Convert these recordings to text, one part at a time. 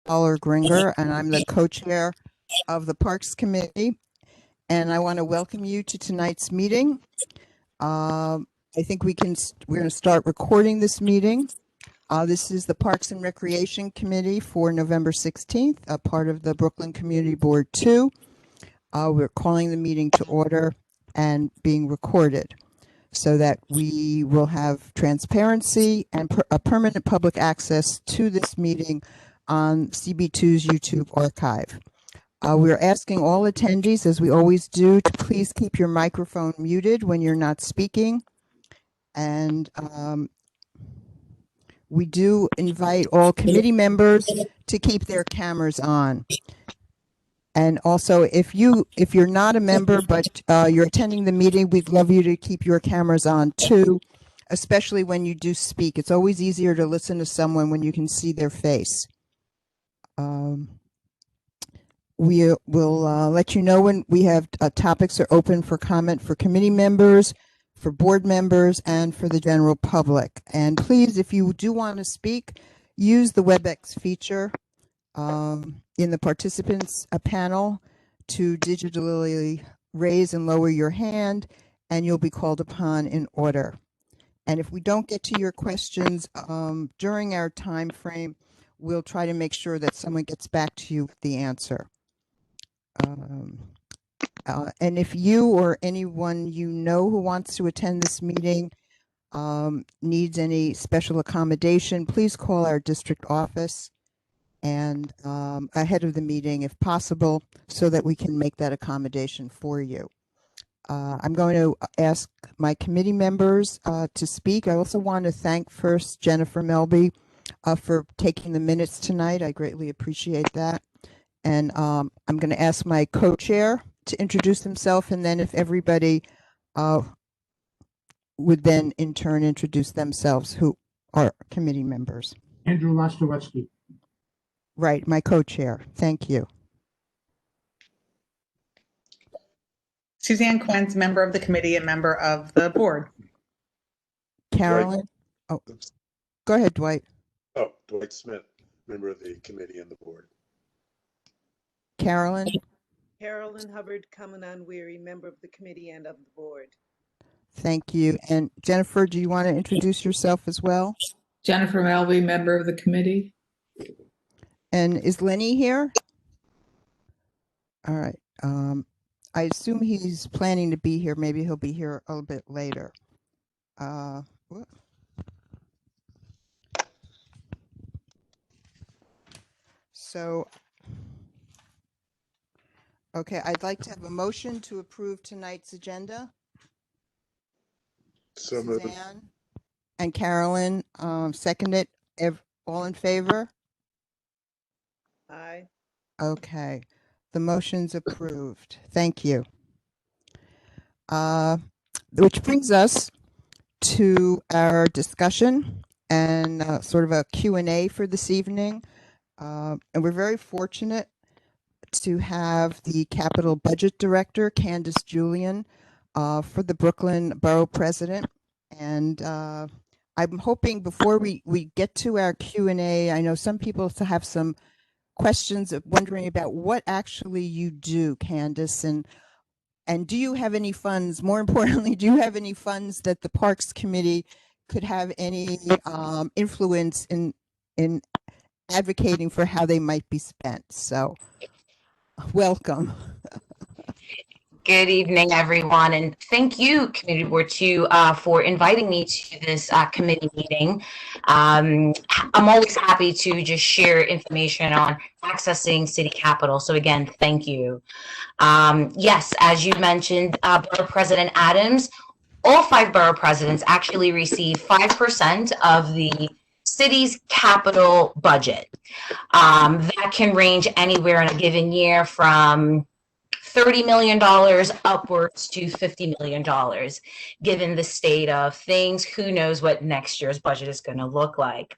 Gringer, and I'm the co-chair of the Parks Committee. And I want to welcome you to tonight's meeting. I think we're going to start recording this meeting. This is the Parks and Recreation Committee for November 16th, a part of the Brooklyn Community Board 2. We're calling the meeting to order and being recorded so that we will have transparency and a permanent public access to this meeting on CB2's YouTube archive. We're asking all attendees, as we always do, to please keep your microphone muted when you're not speaking. And we do invite all committee members to keep their cameras on. And also, if you're not a member but you're attending the meeting, we'd love you to keep your cameras on too, especially when you do speak. It's always easier to listen to someone when you can see their face. We will let you know when we have topics are open for comment for committee members, for board members, and for the general public. And please, if you do want to speak, use the Webex feature in the participants panel to digitally raise and lower your hand, and you'll be called upon in order. And if we don't get to your questions during our time frame, we'll try to make sure that someone gets back to you with the answer. And if you or anyone you know who wants to attend this meeting needs any special accommodation, please call our district office and ahead of the meeting if possible, so that we can make that accommodation for you. I'm going to ask my committee members to speak. I also want to thank first Jennifer Melby for taking the minutes tonight. I greatly appreciate that. And I'm going to ask my co-chair to introduce himself, and then if everybody would then in turn introduce themselves who are committee members. Andrew Lostowetsky. Right, my co-chair. Thank you. Suzanne Quentz, member of the committee and member of the board. Carolyn. Oh, go ahead, Dwight. Oh, Dwight Smith, member of the committee and the board. Carolyn. Carolyn Hubbard Kamanan-Weary, member of the committee and of the board. Thank you. And Jennifer, do you want to introduce yourself as well? Jennifer Melby, member of the committee. And is Lenny here? All right. I assume he's planning to be here. Maybe he'll be here a little bit later. So, okay, I'd like to have a motion to approve tonight's agenda. So moved. Suzanne and Carolyn second it. All in favor? Aye. Okay, the motion's approved. Thank you. Which brings us to our discussion and sort of a Q&A for this evening. And we're very fortunate to have the Capital Budget Director, Candice Julien, for the Brooklyn Borough President. And I'm hoping before we get to our Q&A, I know some people have some questions of wondering about what actually you do, Candice, and do you have any funds? More importantly, do you have any funds that the Parks Committee could have any influence in advocating for how they might be spent? So, welcome. Good evening, everyone, and thank you, Community Board 2, for inviting me to this committee meeting. I'm always happy to just share information on accessing City Capital. So again, thank you. Yes, as you mentioned, Borough President Adams, all 5 borough presidents actually receive 5% of the city's capital budget. That can range anywhere in a given year from $30 million upwards to $50 million. Given the state of things, who knows what next year's budget is going to look like.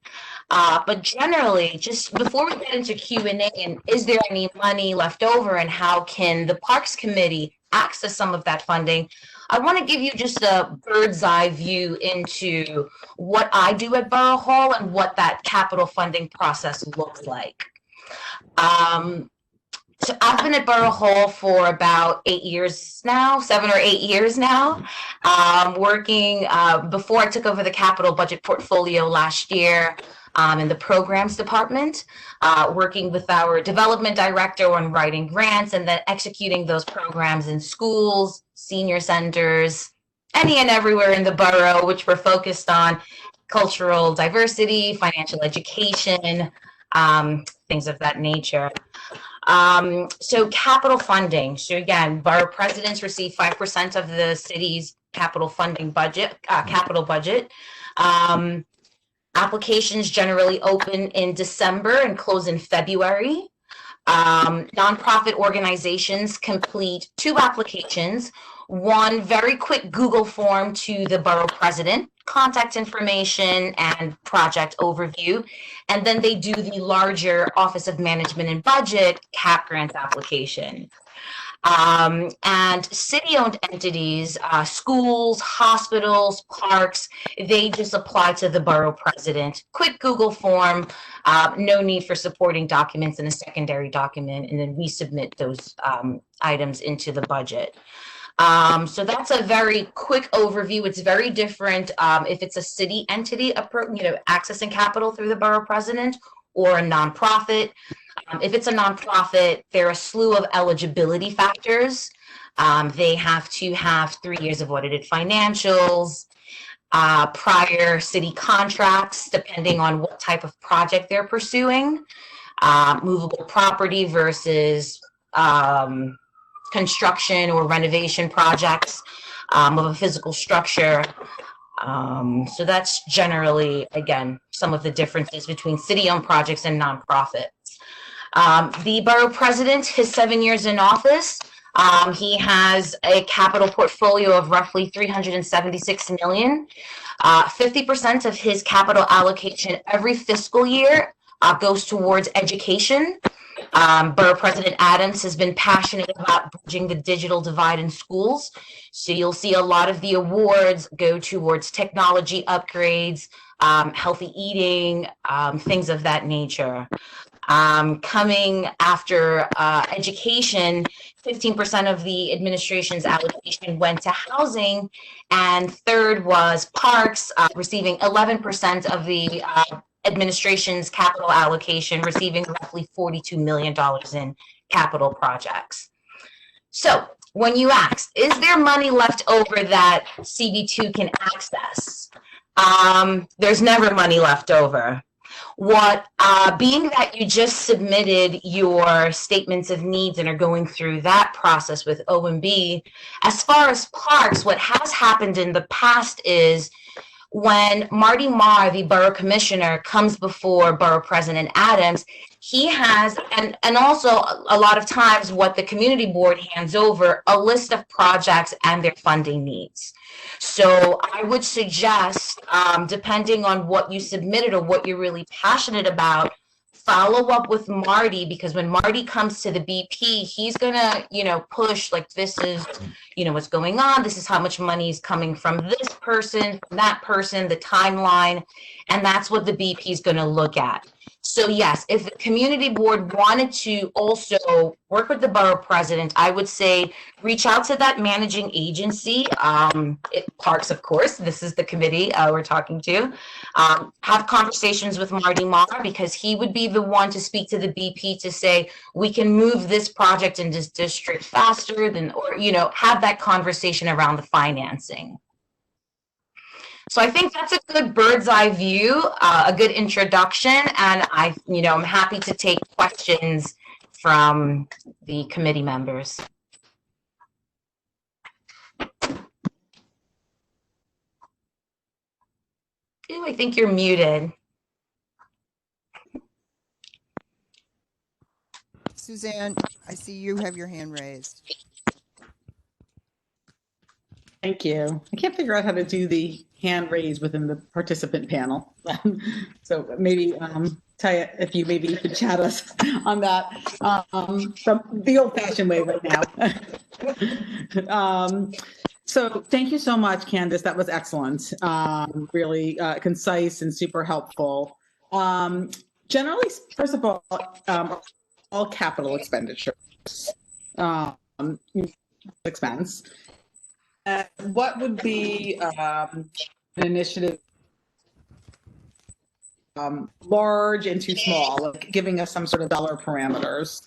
But generally, just before we get into Q&A, and is there any money left over and how can the Parks Committee access some of that funding, I want to give you just a bird's eye view into what I do at Borough Hall and what that capital funding process looks like. So I've been at Borough Hall for about 8 years now, 7 or 8 years now, working before I took over the capital budget portfolio last year in the programs department, working with our development director on writing grants and then executing those programs in schools, senior centers, any and everywhere in the borough, which we're focused on cultural diversity, financial education, things of that nature. So capital funding. So again, borough presidents receive 5% of the city's capital funding budget, capital budget. Applications generally open in December and close in February. Nonprofit organizations complete 2 applications, one very quick Google form to the borough president, contact information and project overview, and then they do the larger Office of Management and Budget CAP grant application. And city-owned entities, schools, hospitals, parks, they just apply to the borough president. Quick Google form, no need for supporting documents in a secondary document, and then we submit those items into the budget. So that's a very quick overview. It's very different if it's a city entity, accessing capital through the borough president, or a nonprofit. If it's a nonprofit, there are a slew of eligibility factors. They have to have 3 years of audited financials, prior city contracts, depending on what type of project they're pursuing, movable property versus construction or renovation projects of a physical structure. So that's generally, again, some of the differences between city-owned projects and nonprofits. The borough president, his 7 years in office, he has a capital portfolio of roughly $376 million. 50% of his capital allocation every fiscal year goes towards education. Borough President Adams has been passionate about bridging the digital divide in schools. So you'll see a lot of the awards go towards technology upgrades, healthy eating, things of that nature. Coming after education, 15% of the administration's allocation went to housing, and third was parks, receiving 11% of the administration's capital allocation, receiving roughly $42 million in capital projects. So when you ask, is there money left over that CB2 can access? There's never money left over. Being that you just submitted your statements of needs and are going through that process with OMB, as far as parks, what has happened in the past is when Marty Marr, the borough commissioner, comes before Borough President Adams, he has, and also a lot of times what the community board hands over, a list of projects and their funding needs. So I would suggest, depending on what you submitted or what you're really passionate about, follow up with Marty, because when Marty comes to the BP, he's gonna, push like, this is, what's going on. This is how much money is coming from this person, from that person, the timeline, and that's what the BP is gonna look at. So yes, if the community board wanted to also work with the borough president, I would say reach out to that managing agency, Parks, of course, this is the committee we're talking to, have conversations with Marty Marr, because he would be the one to speak to the BP to say, we can move this project in this district faster than, or, have that conversation around the financing. So I think that's a good bird's eye view, a good introduction, and I'm happy to take questions from the committee members. Ooh, I think you're muted. Suzanne, I see you have your hand raised. Thank you. I can't figure out how to do the hand raise within the participant panel. So maybe, Taya, if you could chat us on that, the old-fashioned way right now. So thank you so much, Candice. That was excellent. Really concise and super helpful. Generally, first of all capital expenditures, expense. What would be an initiative large and too small, like giving us some sort of dollar parameters?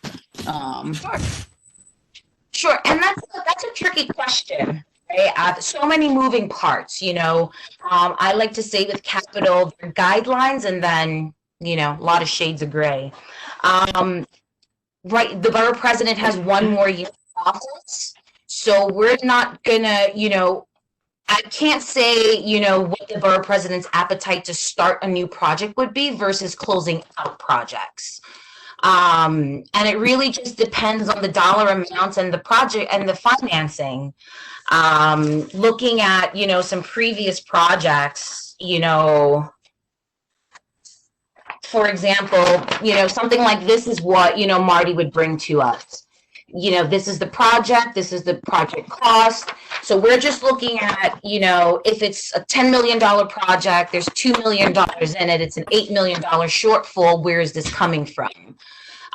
Sure, and that's a tricky question. Right? So many moving parts, you know. I like to say with capital, there are guidelines and then, you know, a lot of shades of gray. Right, the borough president has one more year in office, so we're not gonna, you know, I can't say, you know, what the borough president's appetite to start a new project would be versus closing out projects. And it really just depends on the dollar amounts and the project and the financing. Looking at, you know, some previous projects, you know, for example, you know, something like this is what, you know, Marty would bring to us. You know, this is the project cost. So we're just looking at, you know, if it's a $10 million project, there's $2 million in it, it's an $8 million shortfall, where is this coming from?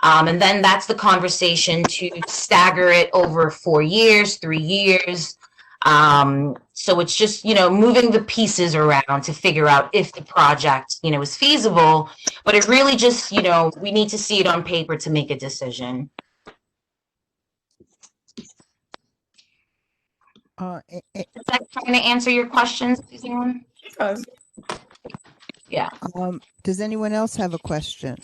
And then that's the conversation to stagger it over 4 years, 3 years. So it's just, you know, moving the pieces around to figure out if the project, you know, is feasible, but it really just, you know, we need to see it on paper to make a decision. Is that trying to answer your questions, Suzanne? Yeah. Does anyone else have a question?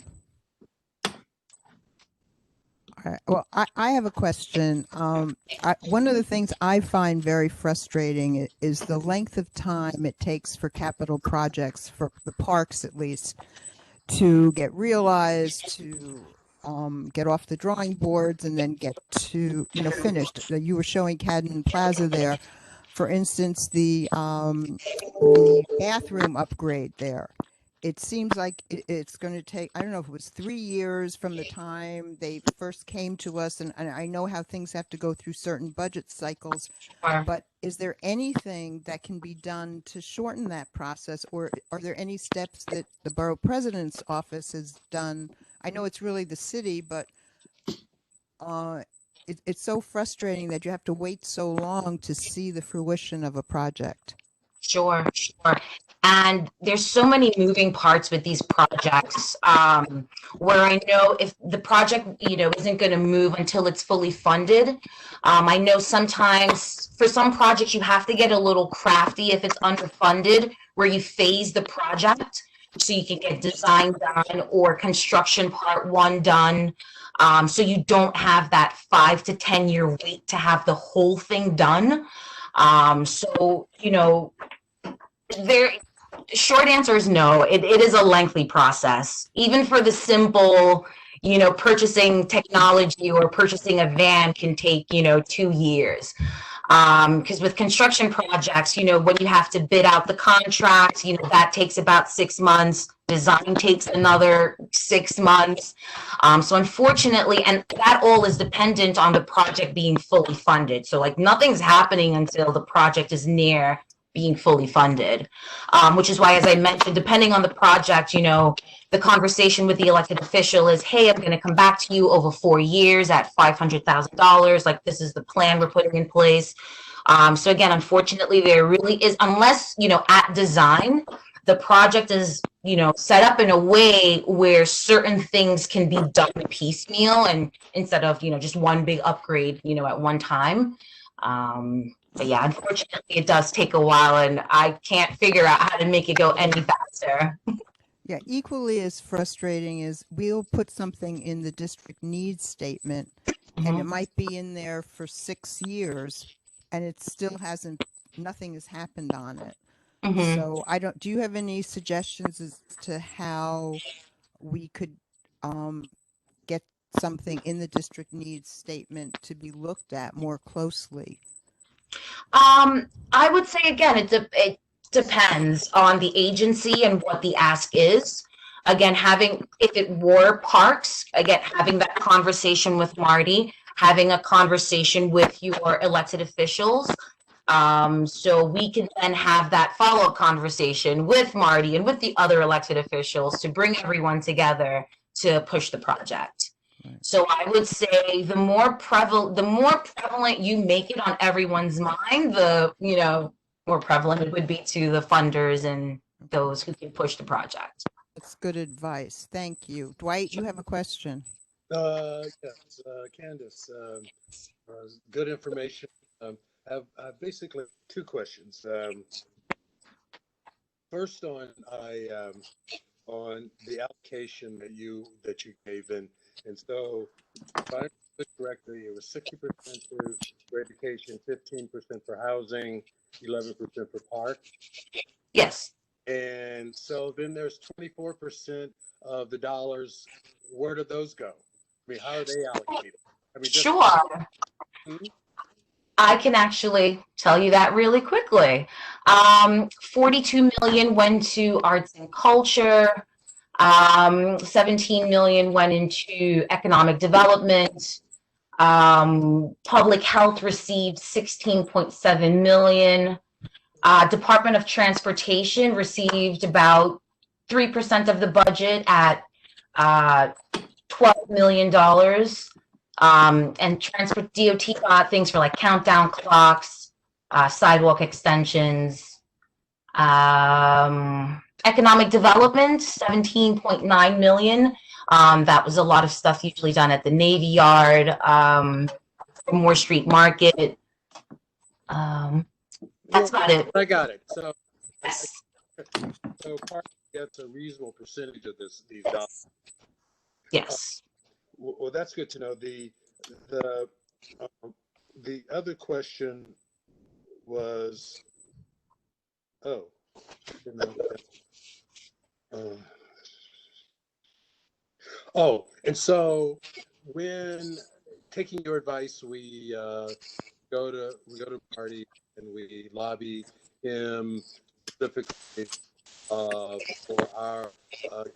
All right. Well, I have a question. One of the things I find very frustrating is the length of time it takes for capital projects, for the parks at least, to get realized, to get off the drawing boards, and then get to, you know, finished. You were showing Cadden Plaza there, for instance, the bathroom upgrade there. It seems like it's going to take, I don't know if it was 3 years from the time they first came to us, and I know how things have to go through certain budget cycles, but is there anything that can be done to shorten that process, or are there any steps that the borough president's office has done? I know it's really the city, but it's so frustrating that you have to wait so long to see the fruition of a project. Sure. And there's so many moving parts with these projects, where I know if the project, you know, isn't going to move until it's fully funded. I know sometimes for some projects you have to get a little crafty if it's underfunded, where you phase the project so you can get design done or construction part 1 done. So you don't have that 5 to 10 year wait to have the whole thing done. So, you know, short answer is no. It is a lengthy process, even for the simple, you know, purchasing technology or purchasing a van can take, you know, 2 years. Because with construction projects, you know, when you have to bid out the contract, you know, that takes about 6 months. Design takes another 6 months. So unfortunately, and that all is dependent on the project being fully funded. So like nothing's happening until the project is near being fully funded, which is why, as I mentioned, depending on the project, you know, the conversation with the elected official is, hey, I'm going to come back to you over 4 years at $500,000. Like, this is the plan we're putting in place. So again, unfortunately, there really is, unless, you know, at design, the project is, you know, set up in a way where certain things can be done piecemeal and instead of, you know, just one big upgrade, you know, at one time. But yeah, unfortunately, it does take a while, and I can't figure out how to make it go any faster. Yeah, equally as frustrating is we'll put something in the district needs statement, and it might be in there for 6 years, and it still nothing has happened on it. So do you have any suggestions as to how we could get something in the district needs statement to be looked at more closely? I would say, again, it depends on the agency and what the ask is. Again, if it were parks, again, having that conversation with Marty, having a conversation with your elected officials, So we can then have that follow-up conversation with Marty and with the other elected officials to bring everyone together to push the project. Right. So I would say the more prevalent you make it on everyone's mind, the more prevalent it would be to the funders and those who can push the project. That's good advice. Thank you. Dwight, you have a question. Yes, Candice, good information. I have basically two questions. First on the allocation that you gave, and so if I understood correctly, it was 60% for education, 15% for housing, 11% for park. Yes. And so then there's 24% of the dollars. Where do those go? I mean, how are they allocated? I mean, Sure. I can actually tell you that really quickly. 42 million went to arts and culture. 17 million went into economic development. Public health received 16.7 million. Department of Transportation received about 3% of the budget at $12 million. And Transport DOT got things for like countdown clocks, sidewalk extensions. Economic development, 17.9 million. That was a lot of stuff usually done at the Navy Yard, Moore Street Market. That's about it. I got it. So, Yes. so park gets a reasonable percentage of these dollars. Yes. Well, that's good to know. The other question was, and so when taking your advice, we go to Marty and we lobby him specifically for our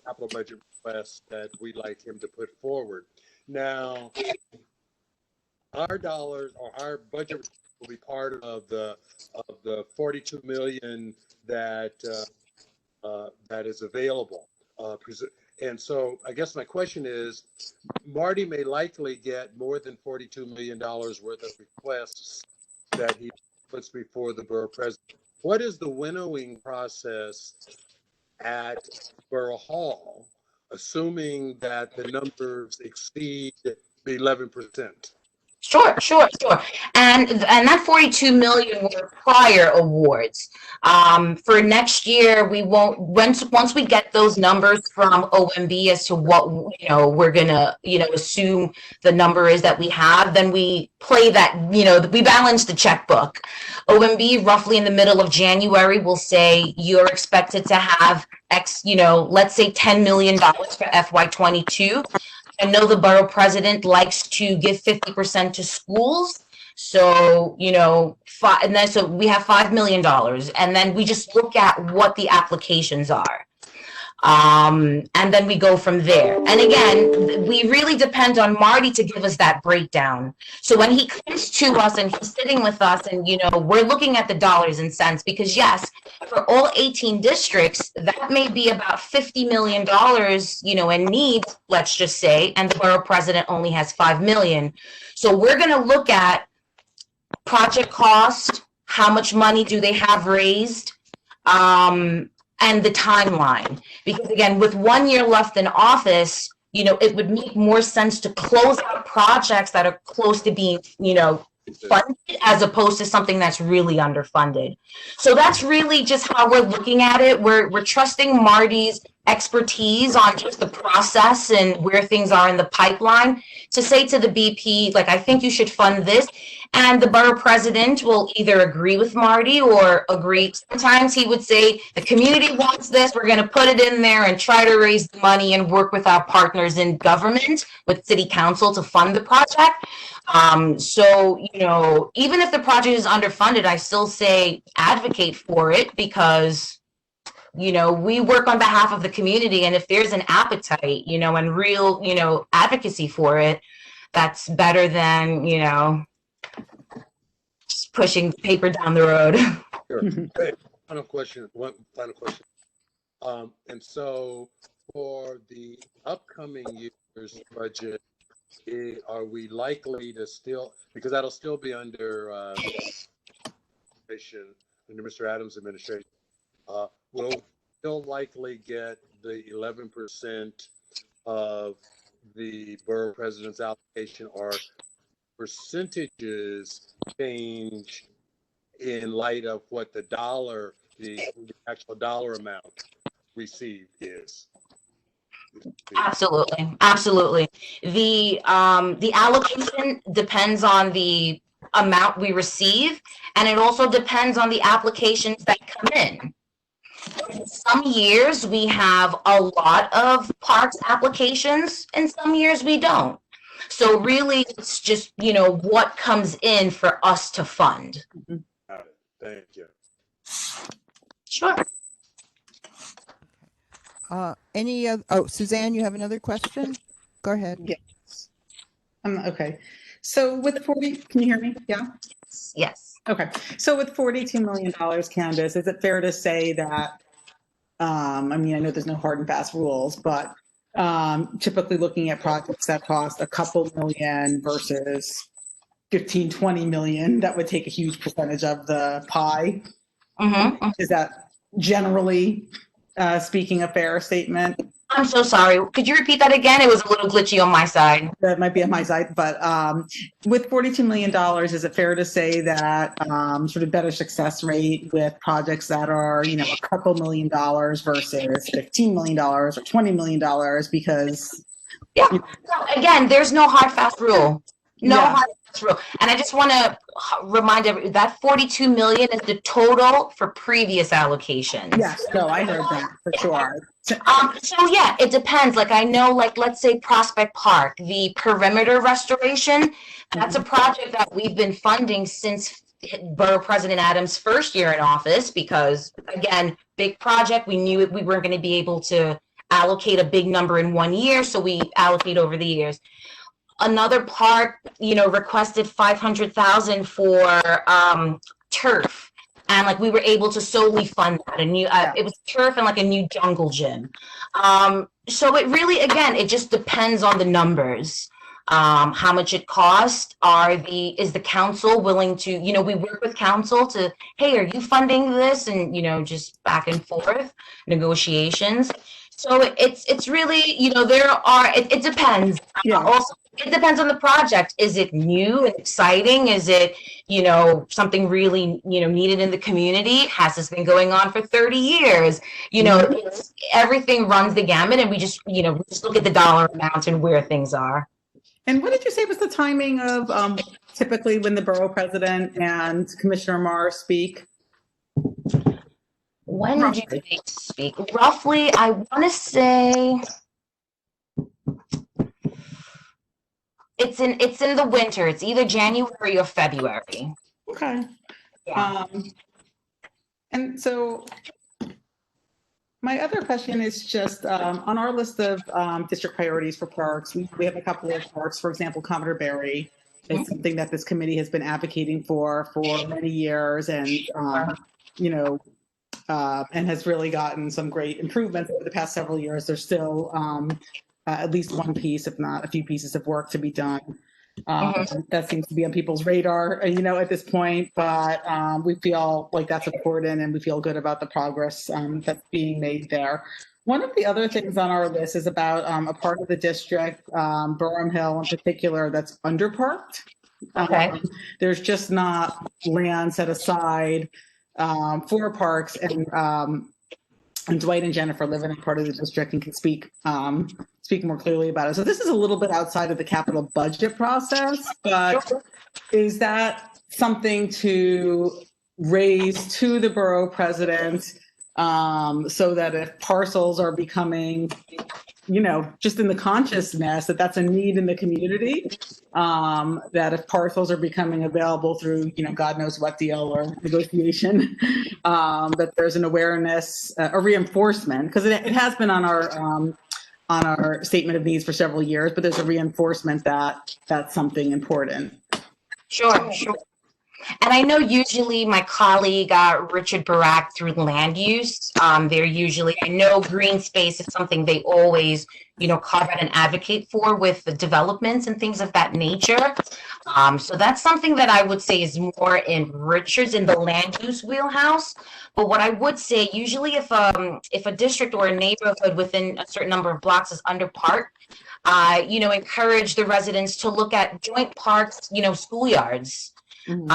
capital budget request that we'd like him to put forward. Now, our dollars or our budget will be part of the 42 million that is available. And so I guess my question is, Marty may likely get more than $42 million worth of requests that he puts before the borough president. What is the winnowing process at Borough Hall, assuming that the numbers exceed the 11%? Sure. And that 42 million were prior awards. For next year, we won't, once we get those numbers from OMB as to what, we're gonna, assume the number is that we have, then we play that, we balance the checkbook. OMB roughly in the middle of January will say you're expected to have X, let's say $10 million for FY22. I know the borough president likes to give 50% to schools. So, and then so we have $5 million, and then we just look at what the applications are. And then we go from there. And again, we really depend on Marty to give us that breakdown. So when he comes to us and he's sitting with us and, we're looking at the dollars and cents, because yes, for all 18 districts, that may be about $50 million, in needs, let's just say, and the borough president only has 5 million. So we're going to look at project cost, how much money do they have raised, and the timeline. Because again, with 1 year left in office, it would make more sense to close out projects that are close to being, funded, as opposed to something that's really underfunded. So that's really just how we're looking at it. We're trusting Marty's expertise on just the process and where things are in the pipeline to say to the BP, like, I think you should fund this. And the borough president will either agree with Marty or agree. Sometimes he would say, the community wants this, we're going to put it in there and try to raise the money and work with our partners in government, with city council, to fund the project. So, even if the project is underfunded, I still say advocate for it, because, we work on behalf of the community. And if there's an appetite, and real, advocacy for it, that's better than, pushing paper down the road. Sure. Hey, final question. One final question. And so for the upcoming year's budget, are we likely to still, because that'll still be under Mr. Adams' administration, we'll still likely get the 11% of the borough president's allocation, or percentages change in light of what the actual dollar amount received is? Absolutely, absolutely. The allocation depends on the amount we receive, and it also depends on the applications that come in. Some years we have a lot of parks applications, and some years we don't. So really, it's just, what comes in for us to fund. Got it. Thank you. Sure. Suzanne, you have another question? Go ahead. Yes. Okay. So with 40, can you hear me? Yeah. Yes. Okay. So with $42 million, Candice, is it fair to say that, I know there's no hard and fast rules, but typically looking at projects that cost a couple million versus 15, 20 million, that would take a huge percentage of the pie. Mm-hmm. Is that generally speaking a fair statement? I'm so sorry. Could you repeat that again? It was a little glitchy on my side. That might be on my side, but with $42 million, is it fair to say that sort of better success rate with projects that are, a couple $1 million versus $15 million or $20 million? Because yeah, so again, there's no hard fast rule. Hard fast rule. And I just want to remind everyone that 42 million is the total for previous allocations. Yes, no, I heard that for sure. So yeah, it depends. Like I know, let's say Prospect Park, the perimeter restoration, that's a project that we've been funding since Borough President Adams' first year in office, because again, big project, we knew we weren't going to be able to allocate a big number in 1 year, so we allocate over the years. Another park, requested 500,000 for turf. And we were able to solely fund that. It was turf and a new jungle gym. So it really, again, it just depends on the numbers. How much it costs. Is the council willing to, we work with council to, hey, are you funding this? And, just back and forth negotiations. So it's really, it depends. Yeah. Also, it depends on the project. Is it new and exciting? Is it, something really, needed in the community? Has this been going on for 30 years? Everything runs the gamut, and we just look at the dollar amount and where things are. And what did you say was the timing of typically when the borough president and Commissioner Marr speak? When do they speak? Roughly, I want to say it's in the winter. It's either January or February. Okay. Yeah. And so my other question is just on our list of district priorities for parks, we have a couple of parks. For example, Commodore Barry is something that this committee has been advocating for many years, and and has really gotten some great improvements over the past several years. There's still at least one piece, if not a few pieces of work to be done. That seems to be on people's radar, at this point, but we feel like that's important, and we feel good about the progress that's being made there. One of the other things on our list is about a part of the district, Burham Hill in particular, that's underparked. Okay. There's just not land set aside for parks, and Dwight and Jennifer live in a part of the district and can speak more clearly about it. So this is a little bit outside of the capital budget process, but is that something to raise to the borough president so that if parcels are becoming, just in the consciousness that that's a need in the community, that if parcels are becoming available through, God knows what deal or negotiation, that there's an awareness, a reinforcement, because it has been on our statement of needs for several years, but there's a reinforcement that that's something important. Sure. And I know usually my colleague Richard Barak through land use, they're usually, I know green space is something they always, carve out and advocate for with the developments and things of that nature. So that's something that I would say is more in Richard's in the land use wheelhouse. But what I would say, usually if a district or a neighborhood within a certain number of blocks is under park, encourage the residents to look at joint parks, schoolyards. And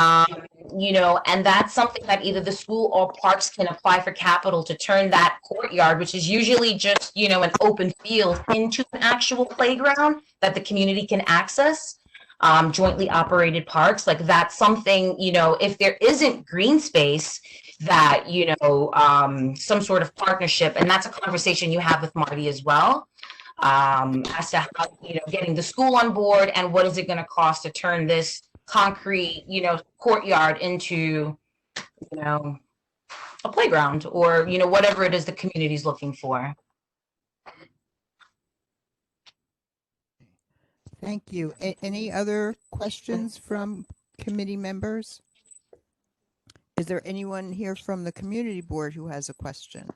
that's something that either the school or parks can apply for capital to turn that courtyard, which is usually just, an open field, into an actual playground that the community can access. Jointly operated parks, like that's something, if there isn't green space, that, some sort of partnership, and that's a conversation you have with Marty as well, as to how, getting the school on board and what is it going to cost to turn this concrete, courtyard into, a playground or, whatever it is the community is looking for. Thank you. Any other questions from committee members? Is there anyone here from the community board who has a question?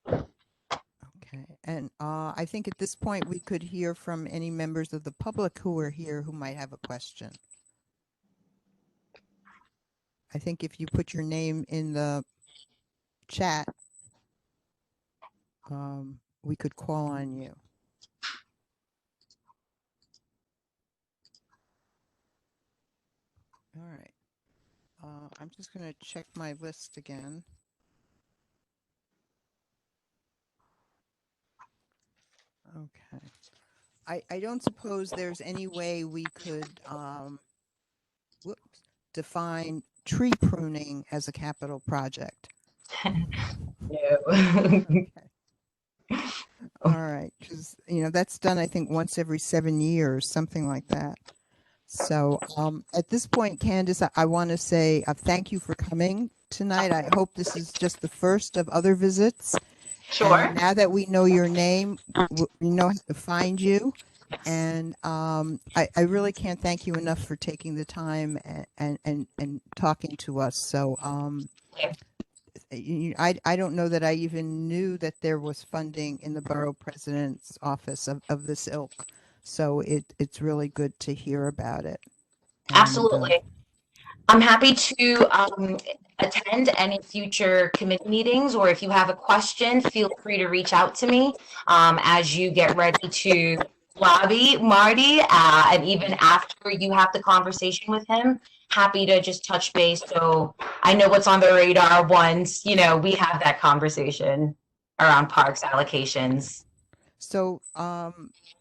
Okay, and I think at this point we could hear from any members of the public who are here who might have a question. I think if you put your name in the chat, we could call on you. All right. I'm just going to check my list again. Okay. I don't suppose there's any way we could define tree pruning as a capital project. No. Okay. All right, because that's done I think once every 7 years, something like that. So at this point, Candice, I want to say thank you for coming tonight. I hope this is just the first of other visits. Sure. And now that we know your name, we know how to find you. And I really can't thank you enough for taking the time and talking to us. So I don't know that I even knew that there was funding in the borough president's office of this ilk. So it's really good to hear about it. And, absolutely. I'm happy to attend any future committee meetings, or if you have a question, feel free to reach out to me as you get ready to lobby Marty, and even after you have the conversation with him, happy to just touch base so I know what's on the radar once, we have that conversation around parks allocations. So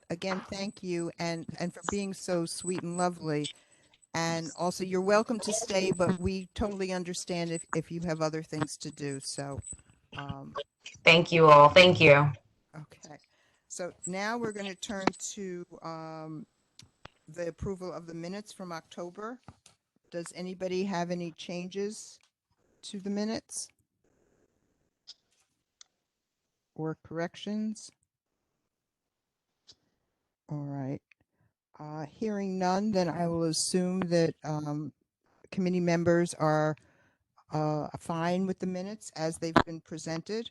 again, thank you and for being so sweet and lovely. And also, you're welcome to stay, but we totally understand if you have other things to do. So thank you all. Thank you. Okay. So now we're going to turn to the approval of the minutes from October. Does anybody have any changes to the minutes or corrections? All right. Hearing none, then I will assume that committee members are fine with the minutes as they've been presented.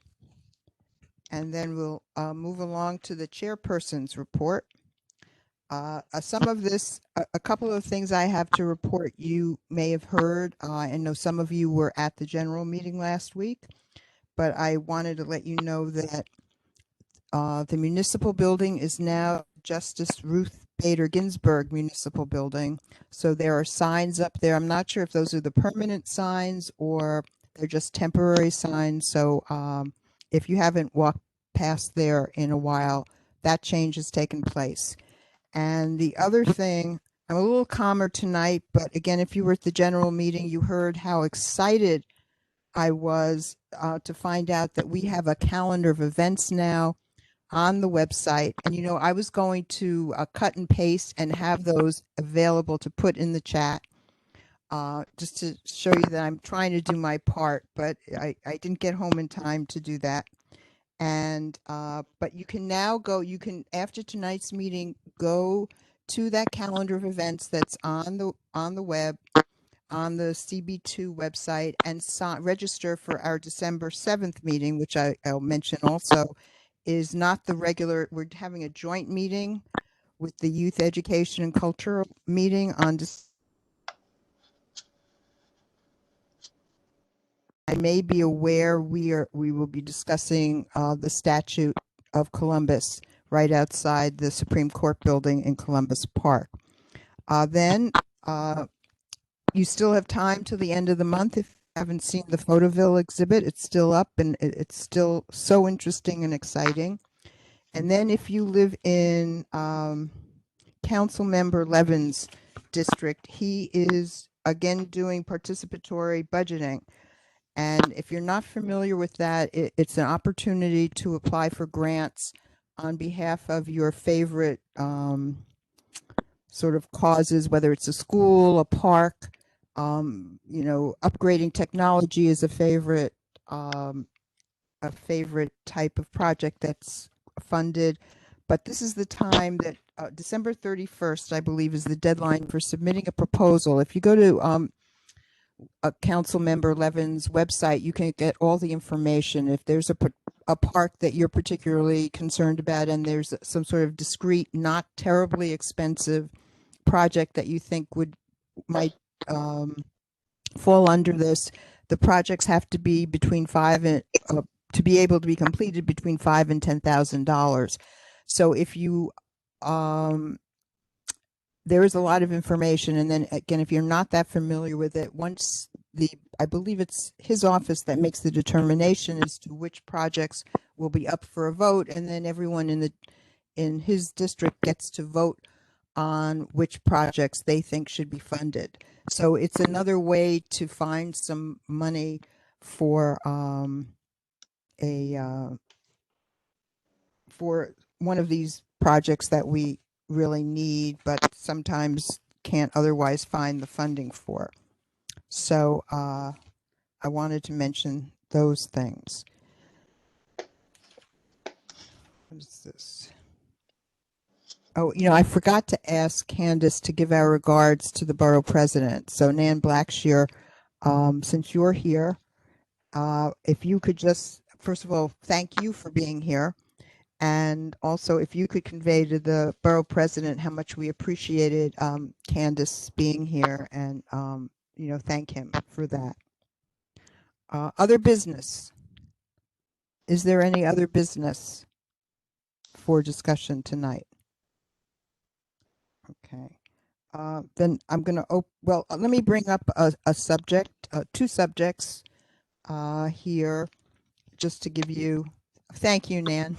And then we'll move along to the chairperson's report. Some of this, a couple of things I have to report you may have heard. I know some of you were at the general meeting last week, but I wanted to let you know that the municipal building is now Justice Ruth Bader Ginsburg Municipal Building. So there are signs up there. I'm not sure if those are the permanent signs or they're just temporary signs. So if you haven't walked past there in a while, that change has taken place. And the other thing, I'm a little calmer tonight, but again, if you were at the general meeting, you heard how excited I was to find out that we have a calendar of events now on the website. And, I was going to cut and paste and have those available to put in the chat just to show you that I'm trying to do my part, but I didn't get home in time to do that. And but you can now go, after tonight's meeting, go to that calendar of events that's on the web. on the CB2 website and register for our December 7th meeting, which I'll mention also, is not the regular, we're having a joint meeting with the Youth Education and Cultural meeting on I may be aware we will be discussing the Statute of Columbus right outside the Supreme Court building in Columbus Park. Then you still have time till the end of the month. If you haven't seen the Photoville exhibit, it's still up and it's still so interesting and exciting. And then if you live in Council Member Levin's district, he is again doing participatory budgeting. And if you're not familiar with that, it's an opportunity to apply for grants on behalf of your favorite sort of causes, whether it's a school, a park, upgrading technology is a favorite type of project that's funded. But this is the time that December 31st, I believe, is the deadline for submitting a proposal. If you go to a council member Levin's website, you can get all the information. If there's a park that you're particularly concerned about and there's some sort of discrete, not terribly expensive project that you think might fall under this, the projects have to be between to be able to be completed between $5,000 and $10,000. So if you there is a lot of information, and then again, if you're not that familiar with it, once I believe it's his office that makes the determination as to which projects will be up for a vote, and then everyone in his district gets to vote on which projects they think should be funded. So it's another way to find some money for for one of these projects that we really need, but sometimes can't otherwise find the funding for. So I wanted to mention those things. What is this? Oh, I forgot to ask Candice to give our regards to the borough president. So Nan Blackshear, since you're here, if you could just, first of all, thank you for being here. And also, if you could convey to the borough president how much we appreciated Candice being here, and thank him for that. Other business. Is there any other business for discussion tonight? Okay. Then I'm going to let me bring up a subject, two subjects here, just to give you. Thank you, Nan.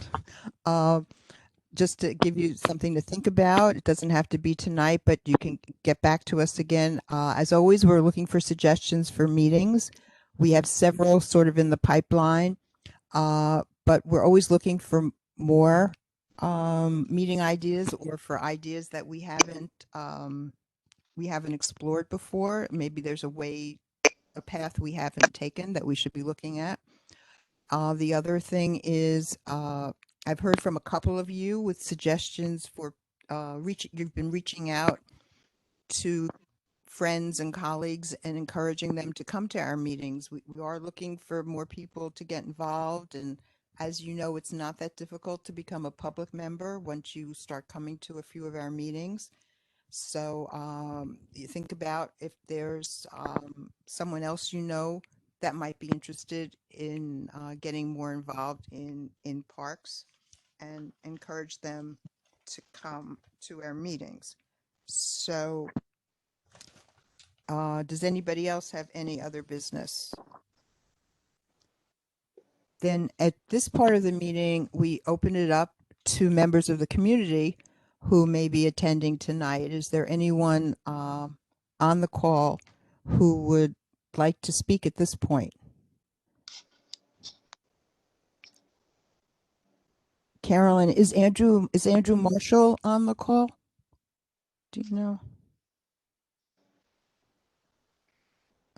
Just to give you something to think about. It doesn't have to be tonight, but you can get back to us again. As always, we're looking for suggestions for meetings. We have several sort of in the pipeline, but we're always looking for more meeting ideas, or for ideas that we haven't explored before. Maybe there's a path we haven't taken that we should be looking at. The other thing is, I've heard from a couple of you with suggestions for you've been reaching out to friends and colleagues and encouraging them to come to our meetings. We are looking for more people to get involved. And as you know, it's not that difficult to become a public member once you start coming to a few of our meetings. So you think about if there's someone else that might be interested in getting more involved in parks, and encourage them to come to our meetings. So does anybody else have any other business? Then at this part of the meeting, we open it up to members of the community who may be attending tonight. Is there anyone on the call who would like to speak at this point? Carolyn, is Andrew Marshall on the call? Do you know?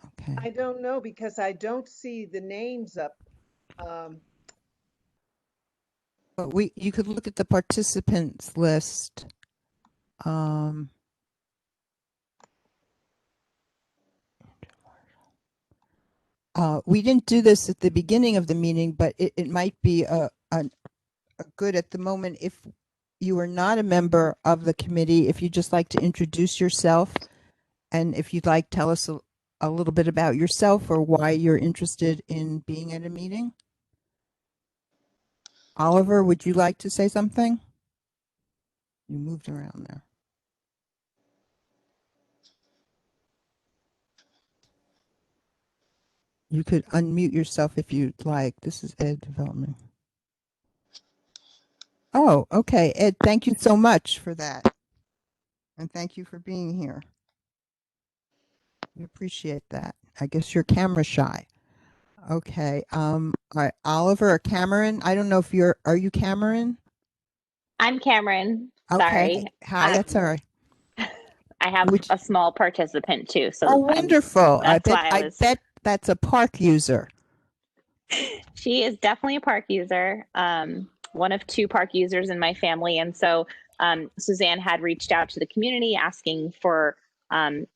Okay. I don't know, because I don't see the names up. But you could look at the participants list. We didn't do this at the beginning of the meeting, but it might be a good at the moment if you are not a member of the committee, if you'd just like to introduce yourself, and if you'd like, tell us a little bit about yourself or why you're interested in being at a meeting. Oliver, would you like to say something? You moved around there. You could unmute yourself if you'd like. This is Ed Development. Oh, okay. Ed, thank you so much for that. And thank you for being here. We appreciate that. I guess you're camera shy. Okay. All right. Oliver or Cameron? I don't know if are you Cameron? I'm Cameron. Okay. Sorry. Hi, that's all right. I have a small participant too. So oh, wonderful. I that's bet that's a park user. She is definitely a park user. One of two park users in my family. And so Suzanne had reached out to the community asking for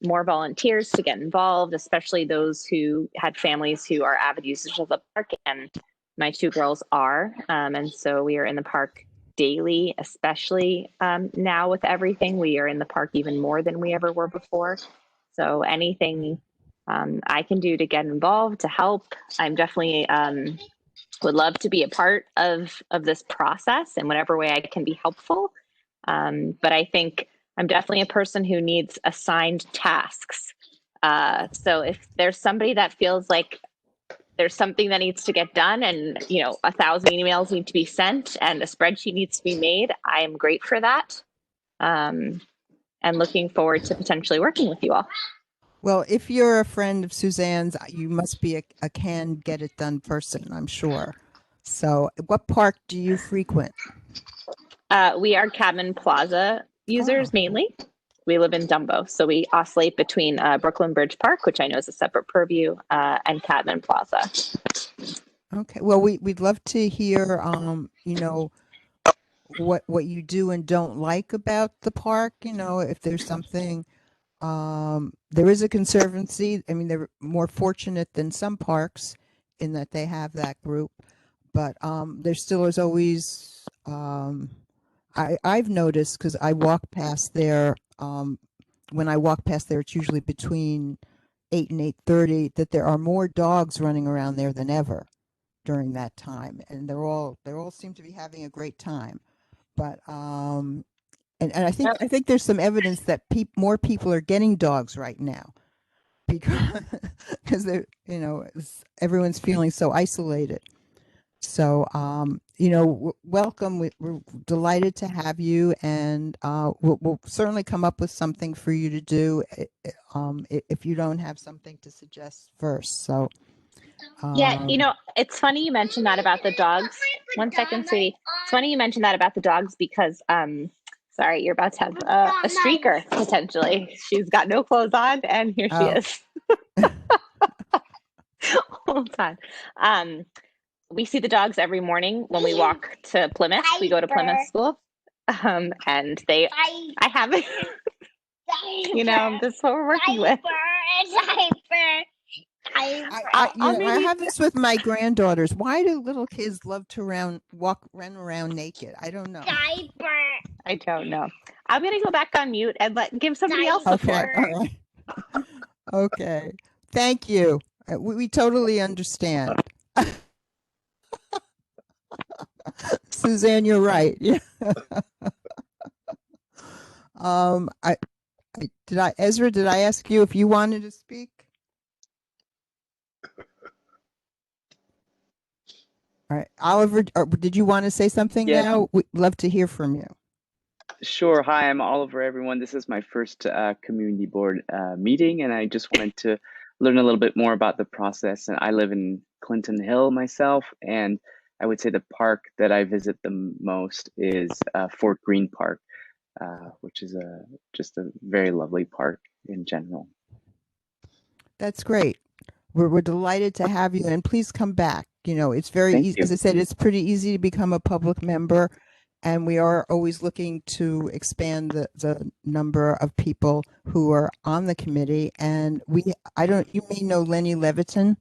more volunteers to get involved, especially those who had families who are avid users of the park. And my two girls are. And so we are in the park daily, especially now with everything. We are in the park even more than we ever were before. So anything I can do to get involved, to help, I'm definitely would love to be a part of this process in whatever way I can be helpful. But I think I'm definitely a person who needs assigned tasks. So if there's somebody that feels like there's something that needs to get done and, 1,000 emails need to be sent and a spreadsheet needs to be made, I am great for that. And looking forward to potentially working with you all. Well, if you're a friend of Suzanne's, you must be a can get it done person, I'm sure. So what park do you frequent? We are Cadman Plaza users mainly. We live in Dumbo, so we oscillate between Brooklyn Bridge Park, which I know is a separate purview, and Cadman Plaza. Okay, well, we'd love to hear, what you do and don't like about the park. If there's something, there is a conservancy. I mean, they're more fortunate than some parks in that they have that group, but there still is always. I've noticed because I walk past there. When I walk past there, it's usually between 8 and 8:30. That there are more dogs running around there than ever during that time, and they all seem to be having a great time. But and I think there's some evidence that more people are getting dogs right now because they're everyone's feeling so isolated. So welcome. We're delighted to have you, and we'll certainly come up with something for you to do if you don't have something to suggest first. So. Yeah, it's funny you mentioned that about the dogs. 1 second, sweetie. It's funny you mentioned that about the dogs because, sorry, you're about to have a streaker potentially. She's got no clothes on, and here she is. Hold on. We see the dogs every morning when we walk to Plymouth. We go to Plymouth School, and I have it. This is what we're working with. I have this with my granddaughters. Why do little kids love to run around naked? I don't know. I don't know. I'm gonna go back on mute and give somebody else the floor. All right. Okay. Thank you. We totally understand. Suzanne, you're right. Yeah. Ezra, did I ask you if you wanted to speak? All right, Oliver, did you want to say something now? We'd love to hear from you. Sure. Hi, I'm Oliver, everyone. This is my first community board meeting, and I just wanted to learn a little bit more about the process. And I live in Clinton Hill myself, and I would say the park that I visit the most is Fort Greene Park, which is just a very lovely park in general. That's great. We're delighted to have you, and please come back. It's very easy. As I said, it's pretty easy to become a public member, and we are always looking to expand the number of people who are on the committee. And you may know Lenny Leviton.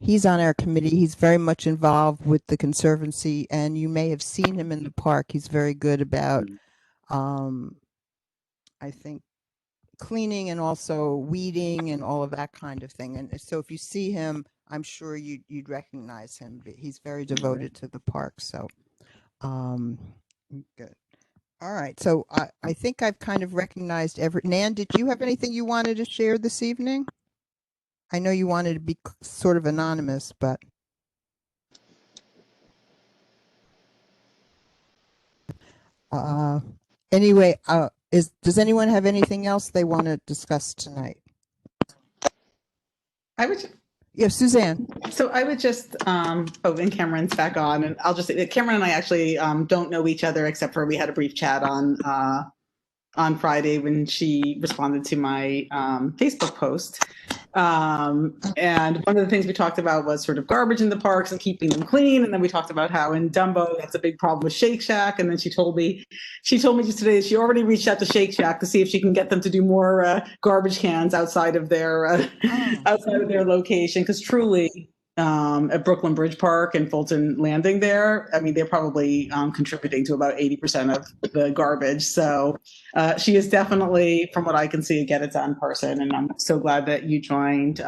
he's on our committee. He's very much involved with the Conservancy, and you may have seen him in the park. He's very good about, I think, cleaning and also weeding and all of that kind of thing. And so if you see him, I'm sure you'd recognize him. He's very devoted to the park. So, good. All right. So I think I've kind of recognized Nan, did you have anything you wanted to share this evening? I know you wanted to be sort of anonymous, but. Anyway, does anyone have anything else they want to discuss tonight? I would. Yeah, Suzanne. So I would just, and Cameron's back on, and I'll just say that Cameron and I actually don't know each other except for we had a brief chat on Friday when she responded to my Facebook post. And one of the things we talked about was sort of garbage in the parks and keeping them clean. And then we talked about how in Dumbo, that's a big problem with Shake Shack. And then she told me just today that she already reached out to Shake Shack to see if she can get them to do more garbage cans outside of their location. Because truly, at Brooklyn Bridge Park and Fulton Landing there, I mean, they're probably contributing to about 80% of the garbage. So she is definitely, from what I can see, a get it done person. And I'm so glad that you joined,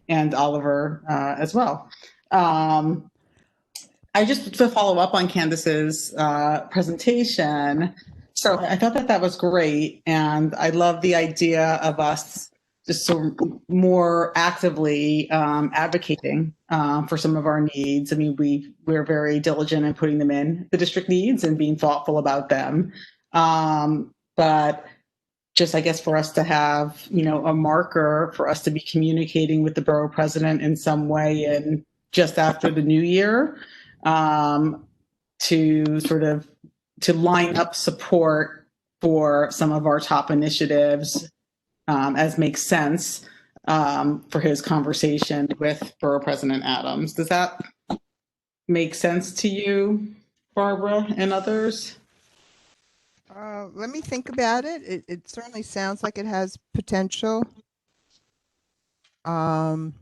and Oliver as well. I just to follow up on Candice's presentation. So I thought that was great. And I love the idea of us just so more actively advocating for some of our needs. I mean, we're very diligent in putting them in the district needs and being thoughtful about them. But just, I guess, for us to have, a marker for us to be communicating with the borough president in some way and just after the new year to sort of to line up support for some of our top initiatives as makes sense for his conversation with Borough President Adams. Does that make sense to you, Barbara, and others? Let me think about it. It certainly sounds like it has potential. I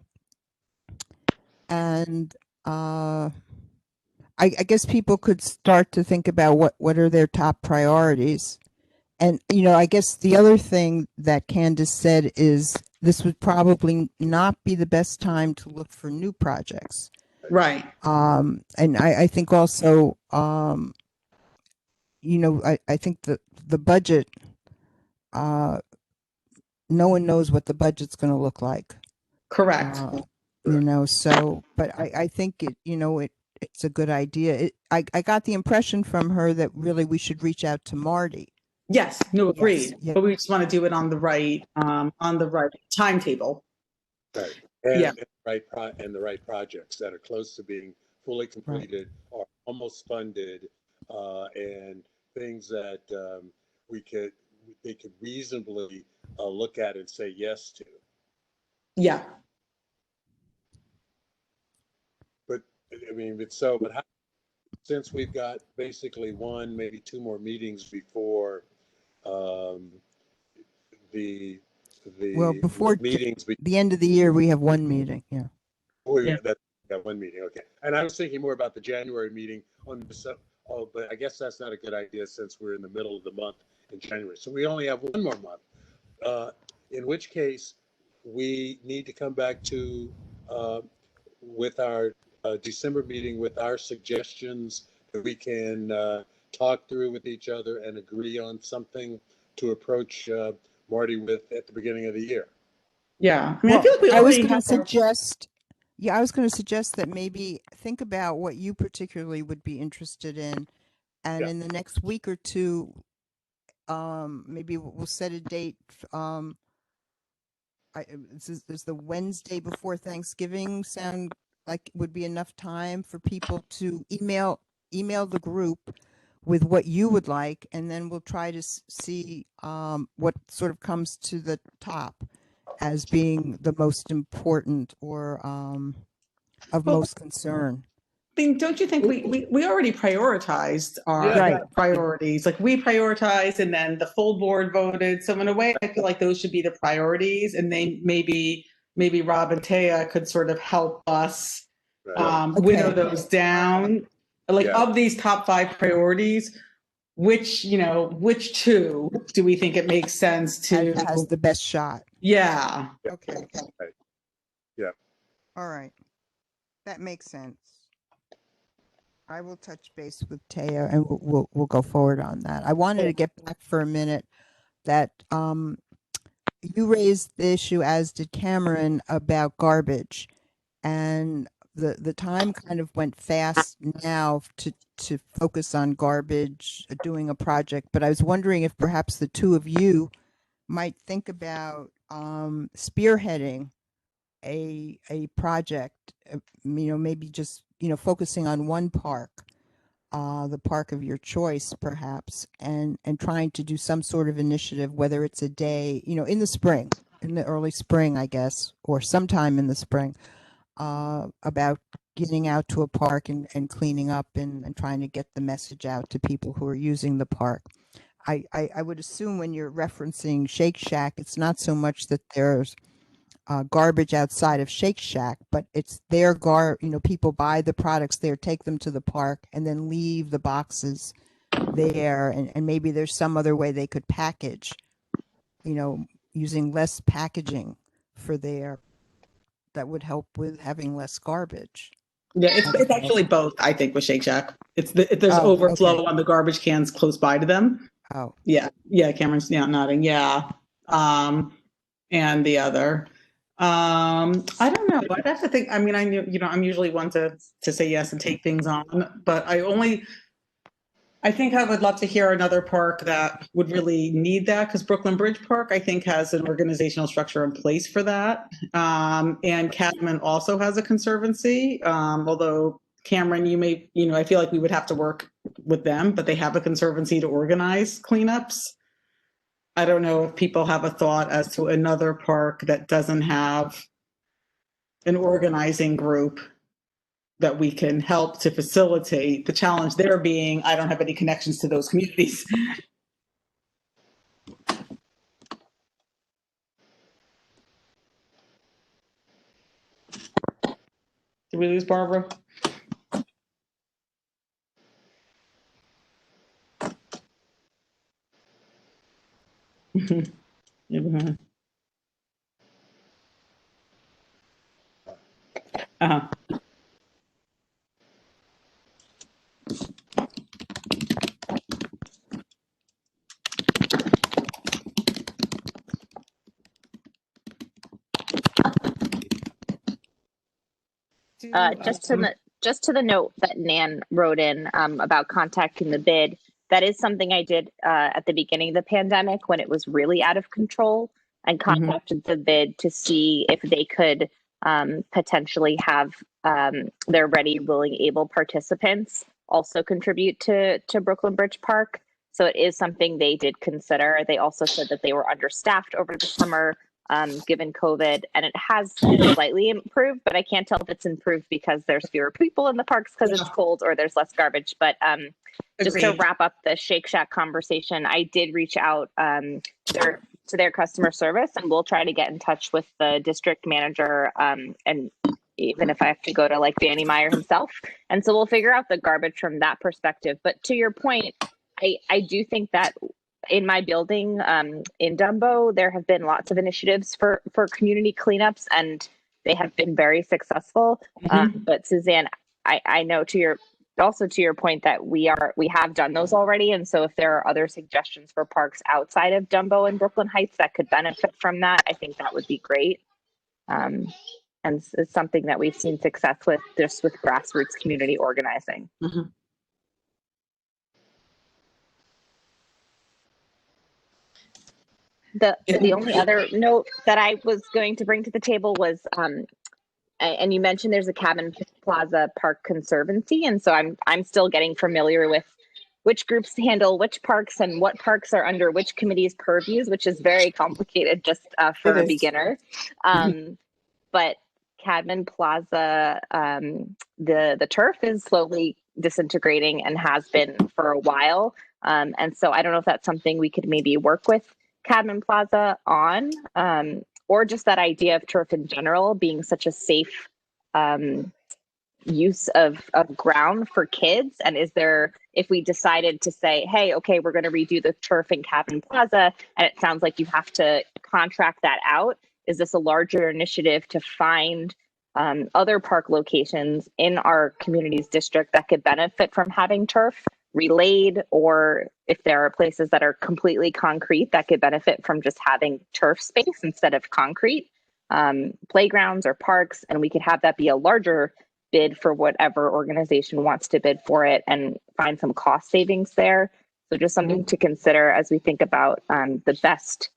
guess people could start to think about what are their top priorities. And, I guess the other thing that Candice said is this would probably not be the best time to look for new projects. Right. And I think also, I think the budget, no one knows what the budget's going to look like. Correct. So, but I think it's a good idea. I got the impression from her that really we should reach out to Marty. Yes, no, agreed. Yes. But we just want to do it on the right timetable. Right. And, yeah. And the right projects that are close to being fully completed or almost funded, and things that they could reasonably look at and say yes to. Yeah. But I mean, since we've got basically one, maybe two more meetings before before meetings, the end of the year, we have one meeting. Yeah. Got one meeting. Okay. And I was thinking more about the January meeting but I guess that's not a good idea since we're in the middle of the month in January. So we only have one more month, in which case we need to come back to with our December meeting with our suggestions that we can talk through with each other and agree on something to approach Marty with at the beginning of the year. Yeah. I mean, I feel like we already have I was going to suggest that maybe think about what you particularly would be interested in. And in the next week or two, maybe we'll set a date. Does the Wednesday before Thanksgiving sound like would be enough time for people to email the group with what you would like, and then we'll try to see what sort of comes to the top as being the most important or of most concern. I mean, don't you think we already prioritized our priorities? Like we prioritized and then the full board voted. So in a way, I feel like those should be the priorities, and they maybe maybe Rob and Taya could sort of help us Right. whittle Okay. those down. Like Yeah. of these top 5 priorities, which two do we think it makes sense to? Has the best shot. Yeah. Okay. Right. Yeah. All right. That makes sense. I will touch base with Taya and we'll go forward on that. I wanted to get back for a minute that you raised the issue, as did Cameron, about garbage, and the time kind of went fast now to focus on garbage, doing a project. But I was wondering if perhaps the two of you might think about spearheading a project, maybe just, focusing on one park, the park of your choice, perhaps, and trying to do some sort of initiative, whether it's a day, in the spring, in the early spring, I guess, or sometime in the spring, about getting out to a park and cleaning up and trying to get the message out to people who are using the park. I would assume when you're referencing Shake Shack, it's not so much that there's garbage outside of Shake Shack, but it's their people buy the products there, take them to the park, and then leave the boxes there. And maybe there's some other way they could package, using less packaging for there, that would help with having less garbage. Yeah, it's actually both, I think, with Shake Shack. There's overflow on the garbage cans close by to them. Oh. Yeah, Cameron's nodding. Yeah. And the other. I don't know. I'd have to think. I mean, I knew, I'm usually one to say yes and take things on, but I think I would love to hear another park that would really need that, because Brooklyn Bridge Park, I think, has an organizational structure in place for that. And Cadman also has a conservancy, although Cameron, you may, I feel like we would have to work with them, but they have a conservancy to organize cleanups. I don't know if people have a thought as to another park that doesn't have an organizing group that we can help to facilitate. The challenge there being, I don't have any connections to those communities. Did we lose Barbara? Uh-huh. Just to the note that Nan wrote in about contacting the bid, that is something I did at the beginning of the pandemic when it was really out of control, and contacted the bid to see if they could potentially have their ready, willing, able participants also contribute to Brooklyn Bridge Park. So it is something they did consider. They also said that they were understaffed over the summer, given COVID, and it has slightly improved, but I can't tell if it's improved because there's fewer people in the parks because it's cold, or there's less garbage. But just to wrap up the Shake Shack conversation, I did reach out to their customer service, and we'll try to get in touch with the district manager, and even if I have to go to like Danny Meyer himself. And so we'll figure out the garbage from that perspective. But to your point, I do think that in my building in Dumbo, there have been lots of initiatives for community cleanups, and they have been very successful. But Suzanne, I know to your point that we have done those already. And so if there are other suggestions for parks outside of Dumbo and Brooklyn Heights that could benefit from that, I think that would be great. And it's something that we've seen success with, just with grassroots community organizing. The only other note that I was going to bring to the table was, and you mentioned there's a Cabin Plaza Park Conservancy, and so I'm still getting familiar with which groups handle which parks and what parks are under which committee's purviews, which is very complicated just for a beginner. But Cadman Plaza, the turf is slowly disintegrating and has been for a while, and so I don't know if that's something we could maybe work with Cadman Plaza on. or just that idea of turf in general being such a safe use of ground for kids? And is there, if we decided to say, hey, okay, we're going to redo the turf in Cabin Plaza, and it sounds like you have to contract that out, is this a larger initiative to find other park locations in our community's district that could benefit from having turf relayed, or if there are places that are completely concrete that could benefit from just having turf space instead of concrete, playgrounds or parks, and we could have that be a larger bid for whatever organization wants to bid for it and find some cost savings there. So just something to consider as we think about the best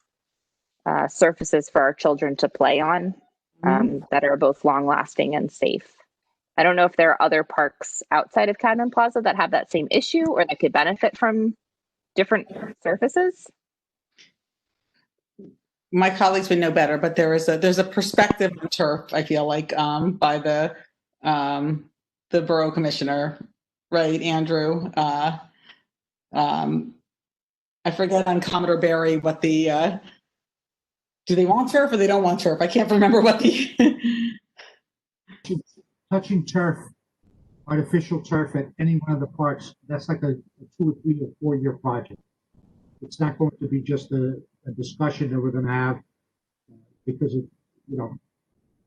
surfaces for our children to play on that are both long lasting and safe. I don't know if there are other parks outside of Cadman Plaza that have that same issue or that could benefit from different surfaces. My colleagues would know better, but there's a perspective on turf, I feel like, by the borough commissioner, right, Andrew? I forget on Commodore Barry what the do they want turf or they don't want turf? I can't remember what the touching turf, artificial turf at any one of the parks, that's like a 2 or 3 or 4 year project. It's not going to be just a discussion that we're going to have because it,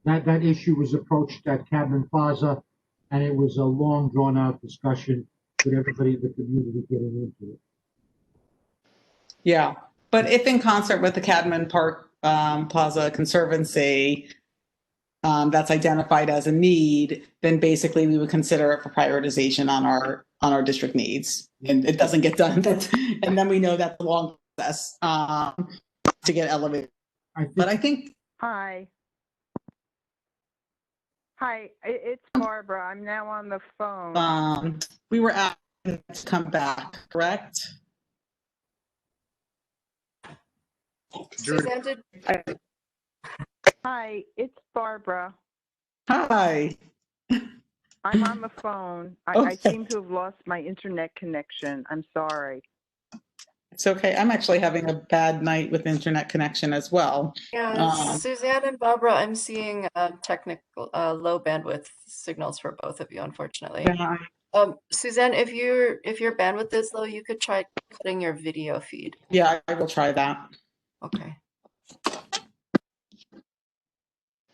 that issue was approached at Cadman Plaza, and it was a long drawn out discussion with everybody in the community getting into it. Yeah, but if in concert with the Cadman Park Plaza Conservancy, that's identified as a need, then basically we would consider it for prioritization on our district needs, and it doesn't get done. And then we know that's a long process to get elevated. But I think. Hi, it's Barbara. I'm now on the phone. We were asking to come back, correct? Suzanne, Hi, it's Barbara. Hi. I'm on the phone. I seem to have lost my internet connection. I'm sorry. It's okay. I'm actually having a bad night with internet connection as well. Yeah, Suzanne and Barbara, I'm seeing technical low bandwidth signals for both of you, unfortunately. Yeah. Suzanne, if your bandwidth is low, you could try cutting your video feed. Yeah, I will try that. Okay.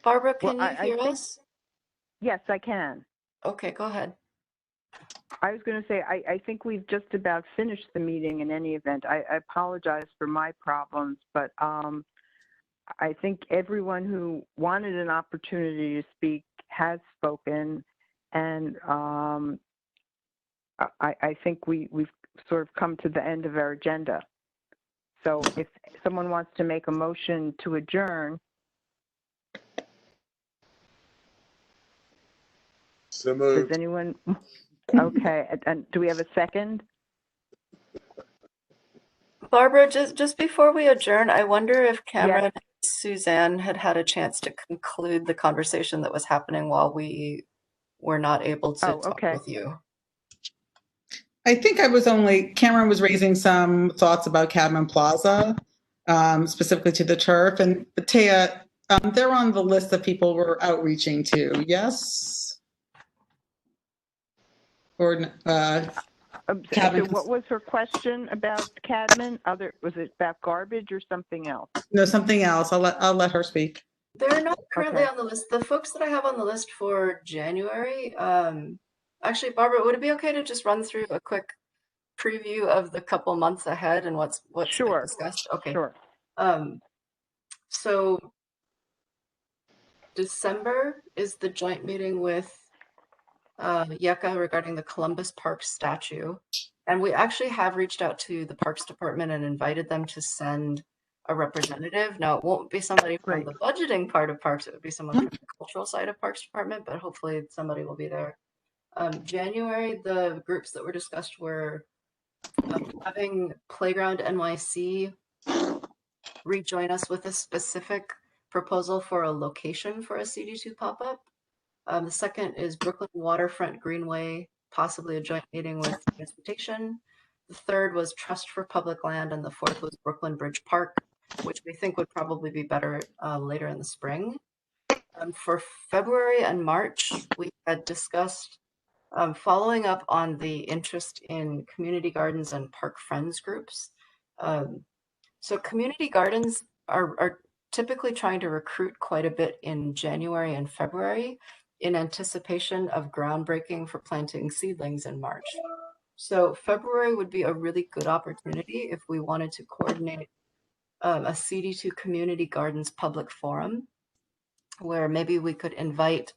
Barbara, can you hear us? Yes, I can. Okay, go ahead. I was going to say, I think we've just about finished the meeting in any event. I apologize for my problems, but I think everyone who wanted an opportunity to speak has spoken, and I think we've sort of come to the end of our agenda. So if someone wants to make a motion to adjourn. So moved. Does anyone? Okay, and do we have a second? Barbara, just before we adjourn, I wonder if Cameron and Suzanne had a chance to conclude the conversation that was happening while we were not able to talk with you. I think Cameron was raising some thoughts about Cadman Plaza, specifically to the turf. And Taya, they're on the list of people we're outreaching to, yes? Or so what was her question about Cadman? Was it about garbage or something else? No, something else. I'll let her speak. They're not currently on the list. The folks that I have on the list for January, actually, Barbara, would it be okay to just run through a quick preview of the couple months ahead and what's been discussed? Okay. Sure. So December is the joint meeting with Yeka regarding the Columbus Park statue. And we actually have reached out to the Parks Department and invited them to send a representative. Now, it won't be somebody from the budgeting part of Parks. It would be someone from the cultural side of Parks Department, but hopefully somebody will be there. January, the groups that were discussed were having Playground NYC rejoin us with a specific proposal for a location for a CB2 pop-up. The second is Brooklyn Waterfront Greenway, possibly a joint meeting with transportation. The third was Trust for Public Land, and the fourth was Brooklyn Bridge Park. which we think would probably be better later in the spring. For February and March, we had discussed following up on the interest in community gardens and park friends groups. So community gardens are typically trying to recruit quite a bit in January and February in anticipation of groundbreaking for planting seedlings in March. So February would be a really good opportunity if we wanted to coordinate a CB2 community gardens public forum, where maybe we could invite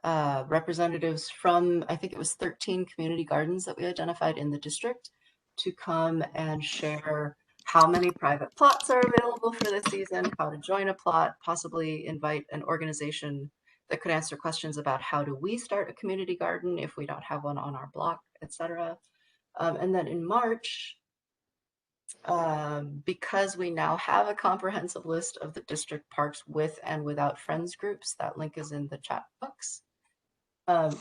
representatives from, I think it was 13 community gardens that we identified in the district, to come and share how many private plots are available for this season, how to join a plot, possibly invite an organization that could answer questions about how do we start a community garden if we don't have one on our block, etc. And then in March, because we now have a comprehensive list of the district parks with and without friends groups, that link is in the chat box.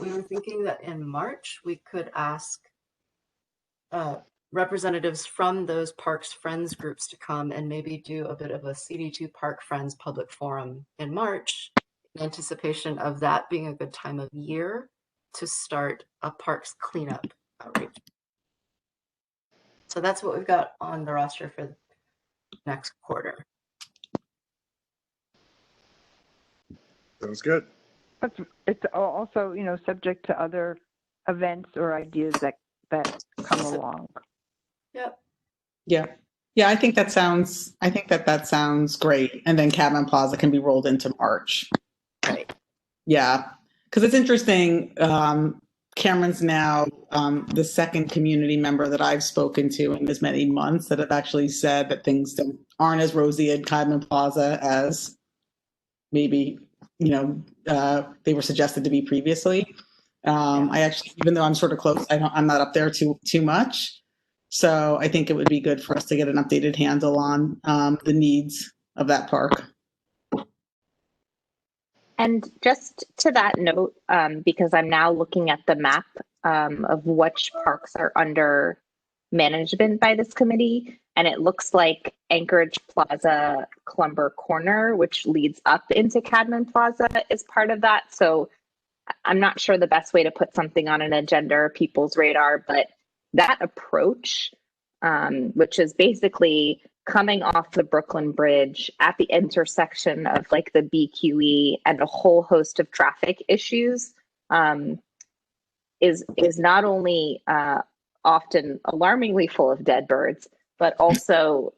We were thinking that in March, we could ask representatives from those parks friends groups to come and maybe do a bit of a CB2 Park Friends public forum in March, in anticipation of that being a good time of year to start a parks cleanup outreach. So that's what we've got on the roster for next quarter. Sounds good. It's also, subject to other events or ideas that come along. Yep. Yeah. Yeah, I think that sounds great. And then Cabin Plaza can be rolled into March. Right. Yeah. Because it's interesting. Cameron's now the second community member that I've spoken to in as many months that have actually said that things aren't as rosy at Cabin Plaza as maybe, they were suggested to be previously. I actually, even though I'm sort of close, I'm not up there too much. So I think it would be good for us to get an updated handle on the needs of that park. And just to that note, because I'm now looking at the map of which parks are under management by this committee, and it looks like Anchorage Plaza, Clumber Corner, which leads up into Cadman Plaza, is part of that. So I'm not sure the best way to put something on an agenda or people's radar, but that approach, which is basically coming off the Brooklyn Bridge at the intersection of like the BQE and a whole host of traffic issues, is not only often alarmingly full of dead birds, but also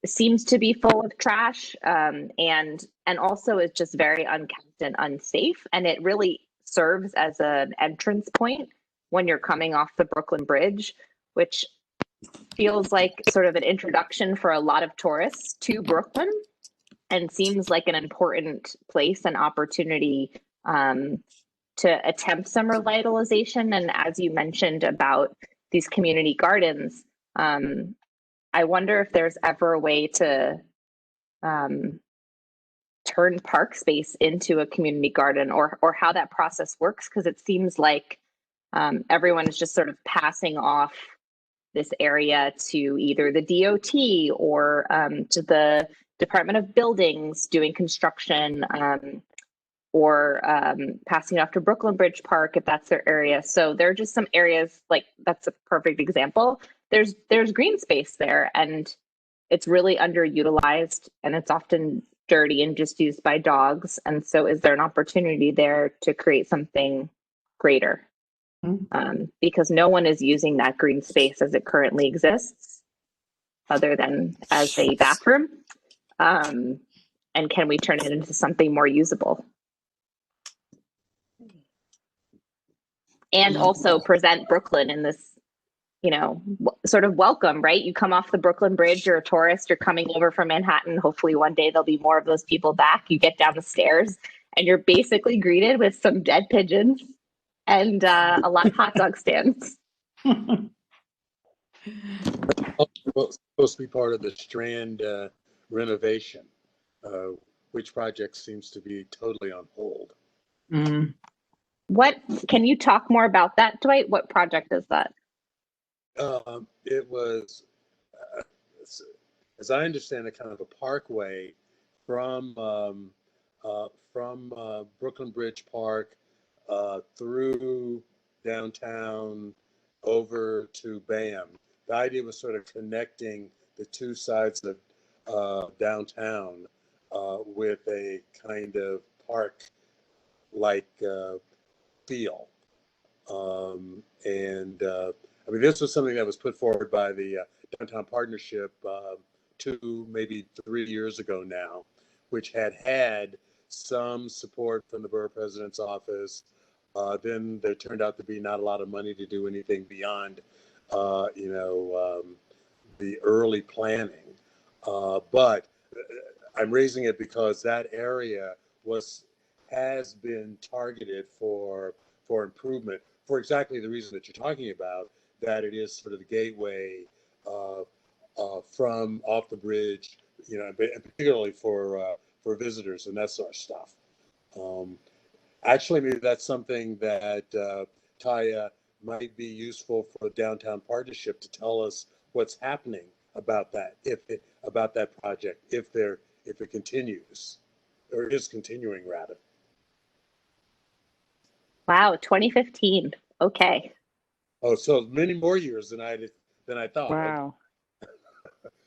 seems to be full of trash, and also is just very unkempt and unsafe. And it really serves as an entrance point when you're coming off the Brooklyn Bridge, which feels like sort of an introduction for a lot of tourists to Brooklyn, and seems like an important place and opportunity to attempt some revitalization. And as you mentioned about these community gardens, I wonder if there's ever a way to turn park space into a community garden, or how that process works, because it seems like everyone is just sort of passing off this area to either the DOT or to the Department of Buildings doing construction, or passing it off to Brooklyn Bridge Park if that's their area. So there are just some areas, like that's a perfect example. There's green space there, and it's really underutilized, and it's often dirty and just used by dogs. And so is there an opportunity there to create something greater? Because no one is using that green space as it currently exists, other than as a bathroom. And can we turn it into something more usable? And also present Brooklyn in this, sort of welcome, right? You come off the Brooklyn Bridge, you're a tourist, you're coming over from Manhattan. Hopefully one day there'll be more of those people back. You get down the stairs and you're basically greeted with some dead pigeons and a lot of hot dog stands. Supposed to be part of the Strand renovation, which project seems to be totally on hold. What can you talk more about that, Dwight? What project is that? It was as I understand it, kind of a parkway from Brooklyn Bridge Park through downtown over to BAM. The idea was sort of connecting the two sides of downtown with a kind of park-like feel. I mean, this was something that was put forward by the Downtown Partnership 2, maybe 3 years ago now, which had some support from the Borough President's office. Then there turned out to be not a lot of money to do anything beyond, the early planning. But I'm raising it because that area has been targeted for improvement for exactly the reason that you're talking about, that it is sort of the gateway from off the bridge, and particularly for visitors and that sort of stuff. Actually, maybe that's something that Taya might be useful for the Downtown Partnership to tell us what's happening about that, about that project, if it continues, or is continuing rather. Wow, 2015. Okay. Oh, so many more years than I thought. Wow.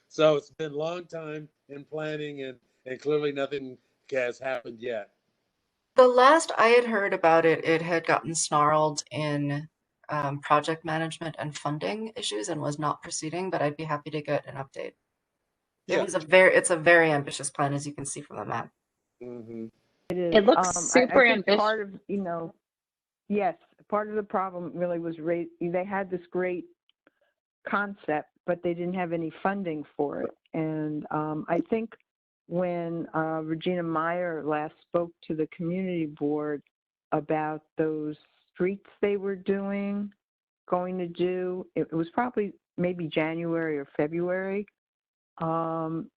So it's been a long time in planning, and clearly nothing has happened yet. The last I had heard about it, it had gotten snarled in project management and funding issues and was not proceeding, but I'd be happy to get an update. Yeah. It's a very ambitious plan, as you can see from the map. Mm-hmm. It is. It looks super I think ambitious. part of, yes, part of the problem really was they had this great concept, but they didn't have any funding for it. And I think when Regina Meyer last spoke to the community board about those streets they were going to do, it was probably maybe January or February. And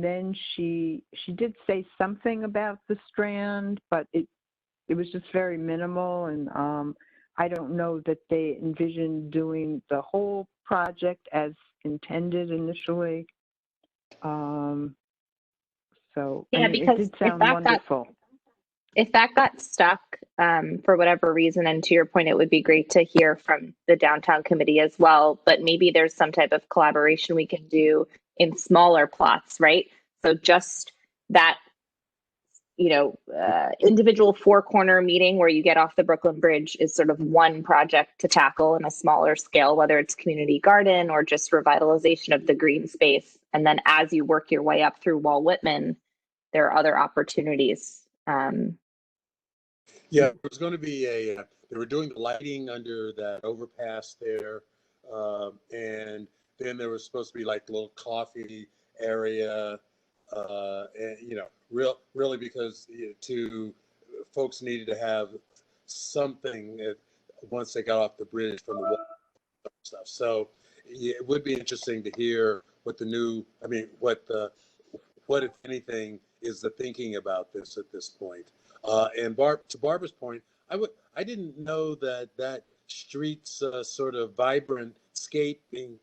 then she did say something about the Strand, but it was just very minimal, and I don't know that they envisioned doing the whole project as intended initially. So Yeah, because it did sound wonderful. If that got stuck for whatever reason, and to your point, it would be great to hear from the downtown committee as well, but maybe there's some type of collaboration we can do in smaller plots, right? So just that, individual four-corner meeting where you get off the Brooklyn Bridge is sort of one project to tackle in a smaller scale, whether it's community garden or just revitalization of the green space. And then as you work your way up through Wall Whitman, there are other opportunities. Yeah, there was going to be they were doing the lighting under that overpass there. And then there was supposed to be like a little coffee area. And, really because folks needed to have something once they got off the bridge from the wall stuff. So yeah, it would be interesting to hear what what if anything is the thinking about this at this point. And to Barbara's point, I didn't know that street's sort of vibrant scaping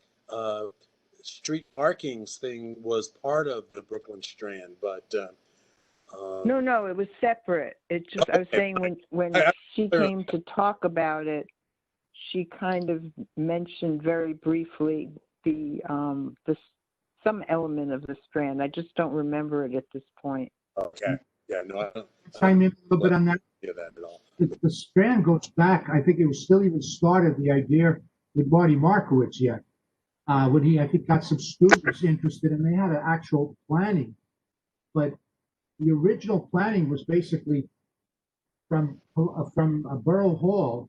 street markings thing was part of the Brooklyn Strand, but No, it was separate. It just, I was saying when she came to talk about it, she kind of mentioned very briefly some element of the Strand. I just don't remember it at this point. Okay. Yeah, no, I don't. Chime in a little bit on that. Yeah, that at all. The Strand goes back. I think it was still even started the idea with Marty Markowitz yet. When he, I think, got some students interested, and they had an actual planning. But the original planning was basically from Borough Hall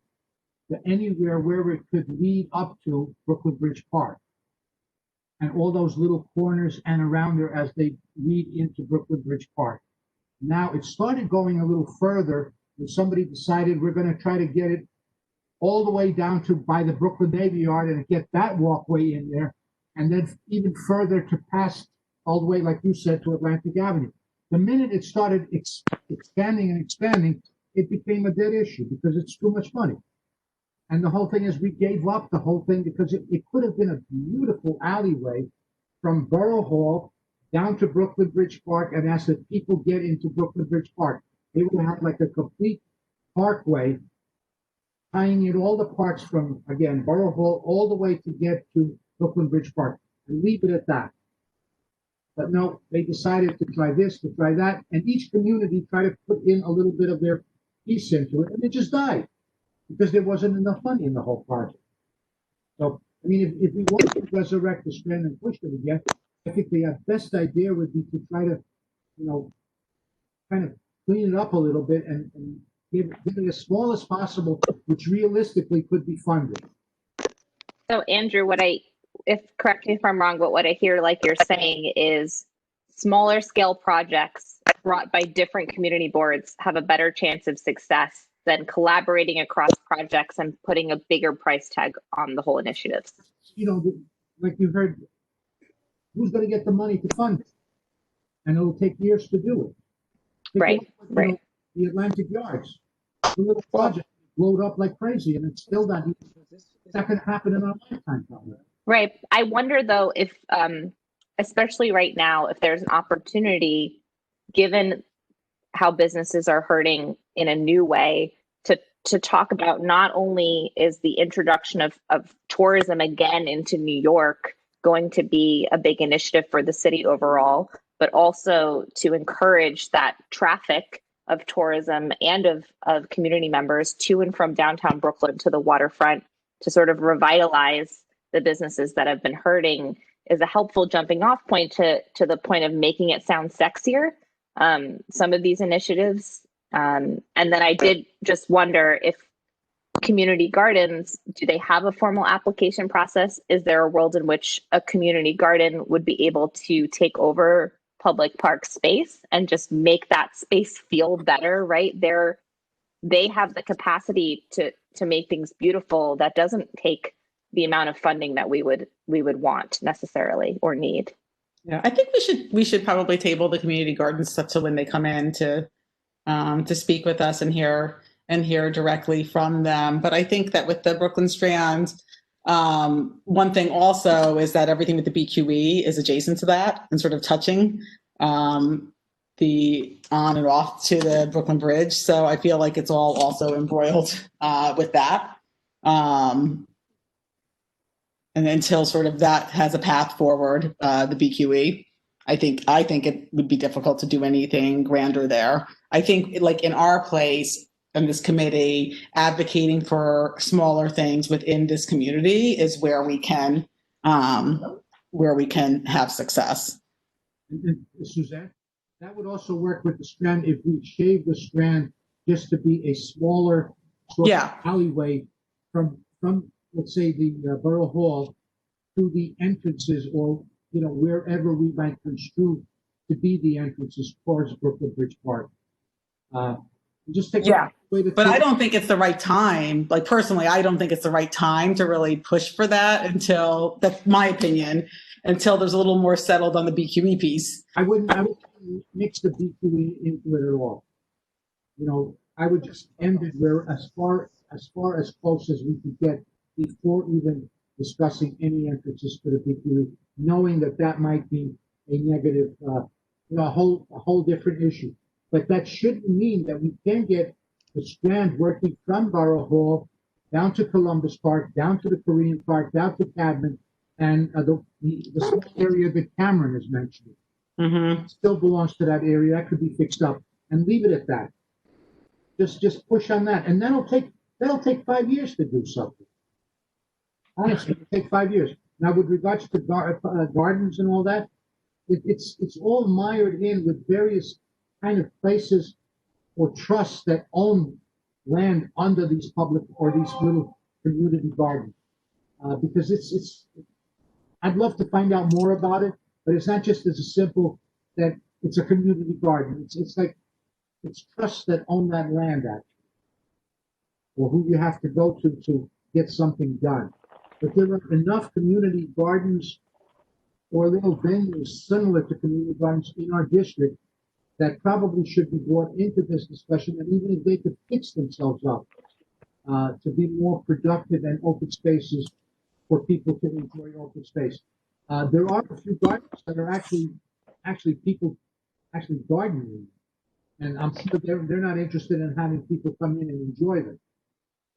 to anywhere where it could lead up to Brooklyn Bridge Park, and all those little corners and around there as they lead into Brooklyn Bridge Park. Now it started going a little further when somebody decided we're going to try to get it all the way down to by the Brooklyn Navy Yard and get that walkway in there, and then even further to pass all the way, like you said, to Atlantic Avenue. The minute it started expanding and expanding, it became a dead issue because it's too much money. And the whole thing is we gave up the whole thing because it could have been a beautiful alleyway from Borough Hall down to Brooklyn Bridge Park and ask that people get into Brooklyn Bridge Park. They would have like a complete parkway tying in all the parks from, again, Borough Hall all the way to get to Brooklyn Bridge Park, and leave it at that. But no, they decided to try this, to try that, and each community tried to put in a little bit of their piece into it, and it just died because there wasn't enough money in the whole project. So, I mean, if we want to resurrect the Strand and push it again, I think the best idea would be to try to, kind of clean it up a little bit and give it as small as possible, which realistically could be funded. So Andrew, correct me if I'm wrong, but what I hear like you're saying is smaller scale projects brought by different community boards have a better chance of success than collaborating across projects and putting a bigger price tag on the whole initiative. Like you heard, who's going to get the money to fund it? And it'll take years to do it. Right. The Atlantic Yards, the little project blowed up like crazy, and it's still not going to happen in our lifetime, probably. Right. I wonder though if, especially right now, if there's an opportunity, given how businesses are hurting in a new way, to talk about not only is the introduction of tourism again into New York going to be a big initiative for the city overall, but also to encourage that traffic of tourism and of community members to and from downtown Brooklyn to the waterfront to sort of revitalize the businesses that have been hurting is a helpful jumping off point to the point of making it sound sexier, some of these initiatives. And then I did just wonder if community gardens, do they have a formal application process? Is there a world in which a community garden would be able to take over public park space and just make that space feel better, right? They have the capacity to make things beautiful. That doesn't take the amount of funding that we would want necessarily or need. Yeah, I think we should probably table the community garden stuff so when they come in to speak with us and hear directly from them. But I think that with the Brooklyn Strand, one thing also is that everything with the BQE is adjacent to that and sort of touching the on and off to the Brooklyn Bridge. So I feel like it's all also embroiled with that. And until sort of that has a path forward, the BQE, I think it would be difficult to do anything grander there. I think like in our place in this committee, advocating for smaller things within this community is where we can have success. And Suzanne, that would also work with the Strand if we shave the Strand just to be a smaller sort of alleyway from let's say the Borough Hall to the entrances, or wherever we might construe to be the entrances towards Brooklyn Bridge Park. Just take but I don't think it's the right time. Like personally, I don't think it's the right time to really push for that until, that's my opinion, until there's a little more settled on the BQE piece. I wouldn't mix the BQE into it at all. I would just end it where as far as close as we could get before even discussing any entrances to the BQE, knowing that might be a negative, a whole different issue. But that shouldn't mean that we can get the Strand working from Borough Hall down to Columbus Park, down to the Korean Park, down to Cadman, and the small area that Cameron is mentioning. Mm-hmm. Still belongs to that area. That could be fixed up, and leave it at that. Just push on that, and that'll take 5 years to do something. Honestly, it'll take 5 years. Now, with regards to gardens and all that, it's all mired in with various kind of places or trusts that own land under these public or these little community gardens. Because I'd love to find out more about it, but it's not just as simple that it's a community garden. It's like it's trusts that own that land actually, or who you have to go to get something done. But there are enough community gardens or little venues similar to community gardens in our district that probably should be brought into this discussion, and even if they could fix themselves up to be more productive and open spaces for people to enjoy open space. There are a few gardens that are actually people actually gardening, and I'm sure they're not interested in having people come in and enjoy them.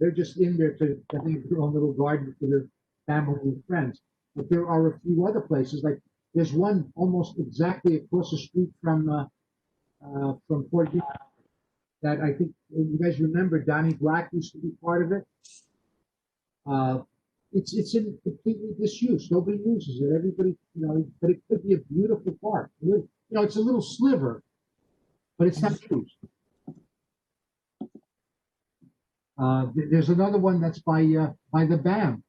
They're just in there to have their own little garden for their family and friends. But there are a few other places, like there's one almost exactly across the street from Fort Greene that I think you guys remember. Donnie Black used to be part of it. It's in completely disuse. Nobody uses it. Everybody, but it could be a beautiful park. It's a little sliver, but it's not used. There's another one that's by the BAM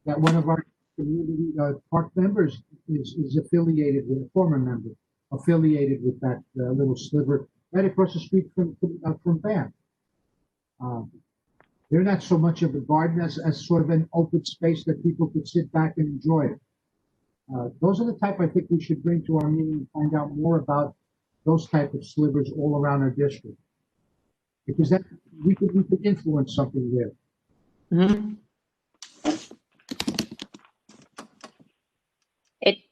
that one of our community park members is affiliated with, a former member affiliated with that little sliver right across the street from BAM. They're not so much of a garden as sort of an open space that people could sit back and enjoy it. Those are the type I think we should bring to our meeting and find out more about those type of slivers all around our district. Because that we could influence something there. Mm-hmm.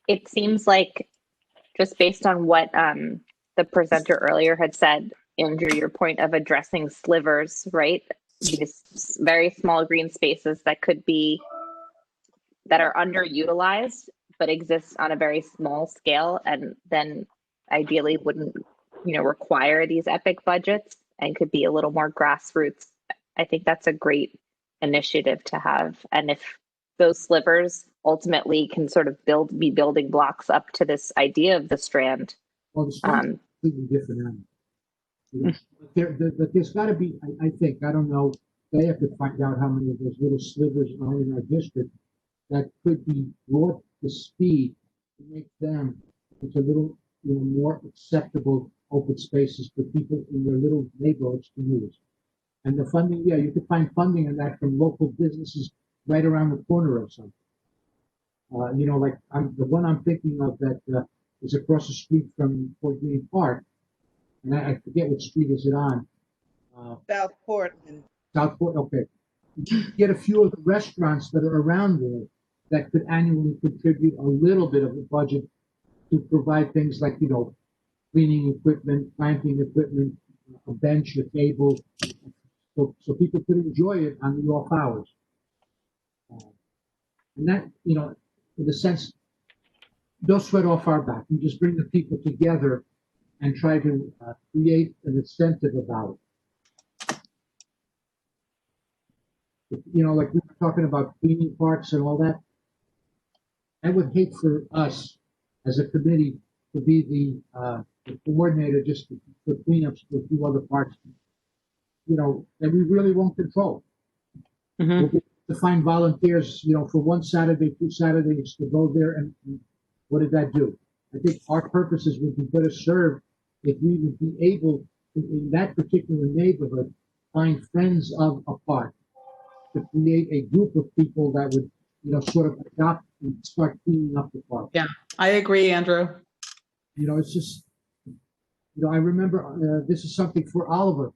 It seems like, just based on what the presenter earlier had said, Andrew, your point of addressing slivers, right? These very small green spaces that are underutilized but exist on a very small scale, and then ideally wouldn't require these epic budgets and could be a little more grassroots. I think that's a great initiative to have. And if those slivers ultimately can sort of be building blocks up to this idea of the Strand. Well, the Strand is a completely different animal. But there's got to be, I think, I don't know, they have to find out how many of those little slivers are in our district that could be brought to speed to make them into little, more acceptable open spaces for people in their little neighborhoods to use. And the funding, you could find funding in that from local businesses right around the corner or something. Like the one I'm thinking of that is across the street from Fort Greene Park, and I forget what street is it on. South Portland. South Portland, okay. You get a few of the restaurants that are around there that could annually contribute a little bit of a budget to provide things like, cleaning equipment, planting equipment, a bench, a table, so people could enjoy it on the off hours. And that, in a sense, don't sweat off our back. We just bring the people together and try to create an incentive about it. Like we were talking about cleaning parks and all that. I would hate for us as a committee to be the coordinator just for cleanups for a few other parks, that we really won't control. Mm-hmm. We'll be to find volunteers, for one Saturday, 2 Saturdays to go there, and what did that do? I think our purposes would be better served if we would be able to, in that particular neighborhood, find friends of a park to create a group of people that would, sort of adopt and start cleaning up the park. Yeah, I agree, Andrew. It's just, I remember this is something for Oliver.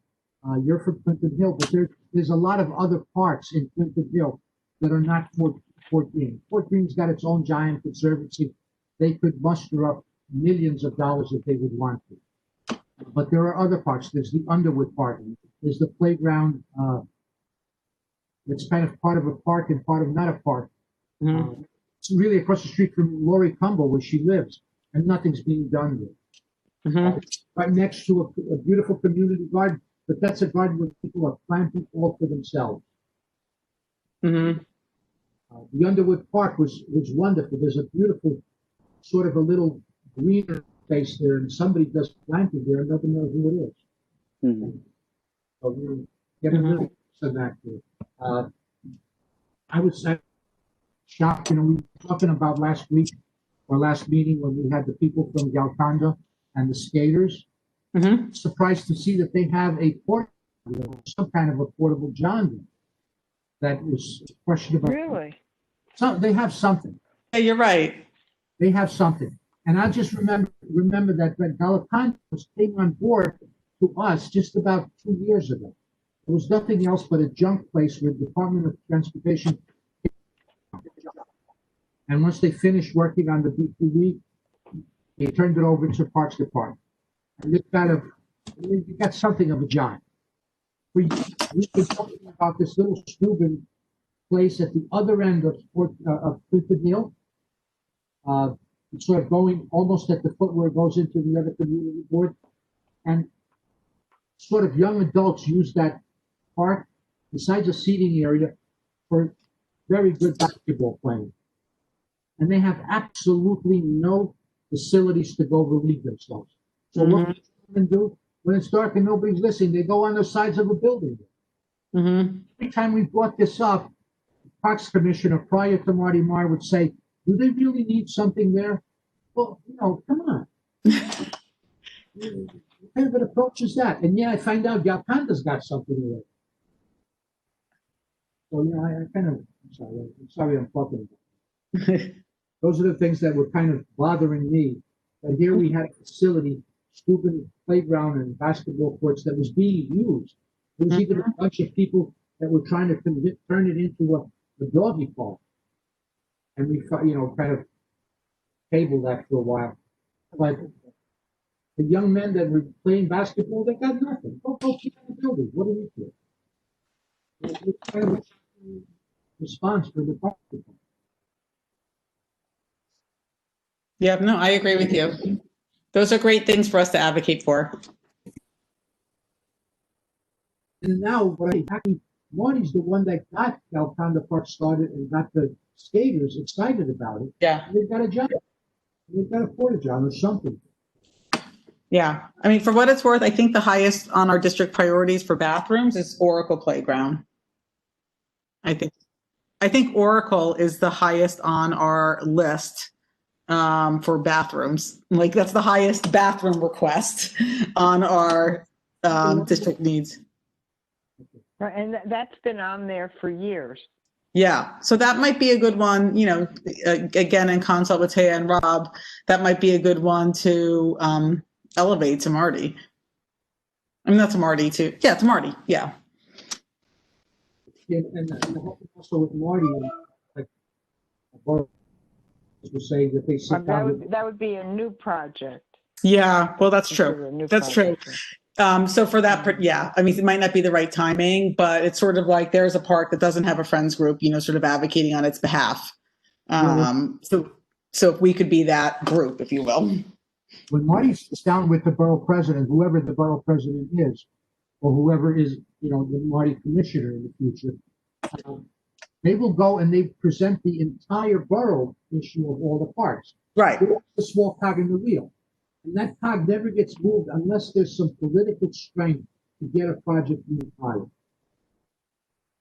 You're from Clinton Hill, but there's a lot of other parks in Clinton Hill that are not Fort Greene. Fort Greene's got its own giant conservancy. They could muster up millions of dollars if they would want to. But there are other parks. There's the Underwood Park. There's the playground. It's kind of part of a park and part of not a park. Mm-hmm. It's really across the street from Lori Cumbo, where she lives, and nothing's being done there. Mm-hmm. Right next to a beautiful community garden, but that's a garden where people are planting all for themselves. Mm-hmm. The Underwood Park was wonderful. There's a beautiful sort of a little greener space there, and somebody does planting there, and nobody knows who it is. Mm-hmm. So we're getting really close to that there. I was shocked, we were talking about last week or last meeting when we had the people from Galconda and the skaters. Mm-hmm. Surprised to see that they have a some kind of a portable John that was questionable. Really? So they have something. Yeah, you're right. They have something. And I just remember that Galconda came on board to us just about 2 years ago. It was nothing else but a junk place where the Department of Transportation And once they finished working on the BTV, they turned it over to Parks Department. And this you got something of a giant. We've been talking about this little Steuben place at the other end of Clinton Hill. It's sort of going almost at the foot where it goes into the other community board. And sort of young adults use that park, besides a seating area, for very good basketball playing. And they have absolutely no facilities to go relieve themselves. So what do they do? When it's dark and nobody's listening, they go on the sides of a building. Every time we brought this up, the Parks Commissioner, prior to Marty Marr, would say, do they really need something there? Well, come on. What kind of an approach is that? And I find out Yapanda's got something there. So, I'm sorry I'm talking about it. Those are the things that were kind of bothering me. That here we had a facility, Steuben playground and basketball courts that was being used. There was even a bunch of people that were trying to turn it into a doggy park. And we, kind of tabled that for a while. Like the young men that were playing basketball, they got nothing. Go keep in the building. What do we do? It's kind of a response for the park department. Yeah, no, I agree with you. Those are great things for us to advocate for. And now, Marty's the one that got Galpanda Park started and got the skaters excited about it. Yeah. They've got a job. They've got a porta john or something. Yeah. I mean, for what it's worth, I think the highest on our district priorities for bathrooms is Oracle Playground. I think Oracle is the highest on our list for bathrooms. Like that's the highest bathroom request on our district needs. And that's been on there for years. Yeah, so that might be a good one, again, in consult with Taya and Rob, that might be a good one to elevate to Marty. I mean, not to Marty, to Marty, yeah. And also with Marty, like, was saying that they sit down. That would be a new project. Yeah, well, that's true. That's true. So for that, I mean, it might not be the right timing, but it's sort of like there's a park that doesn't have a friends group, sort of advocating on its behalf. So if we could be that group, if you will. When Marty sits down with the borough president, whoever the borough president is, or whoever is, the Marty commissioner in the future, they will go and they present the entire borough issue of all the parks. Right. It's a small cog in the wheel. And that cog never gets moved unless there's some political strength to get a project moved higher.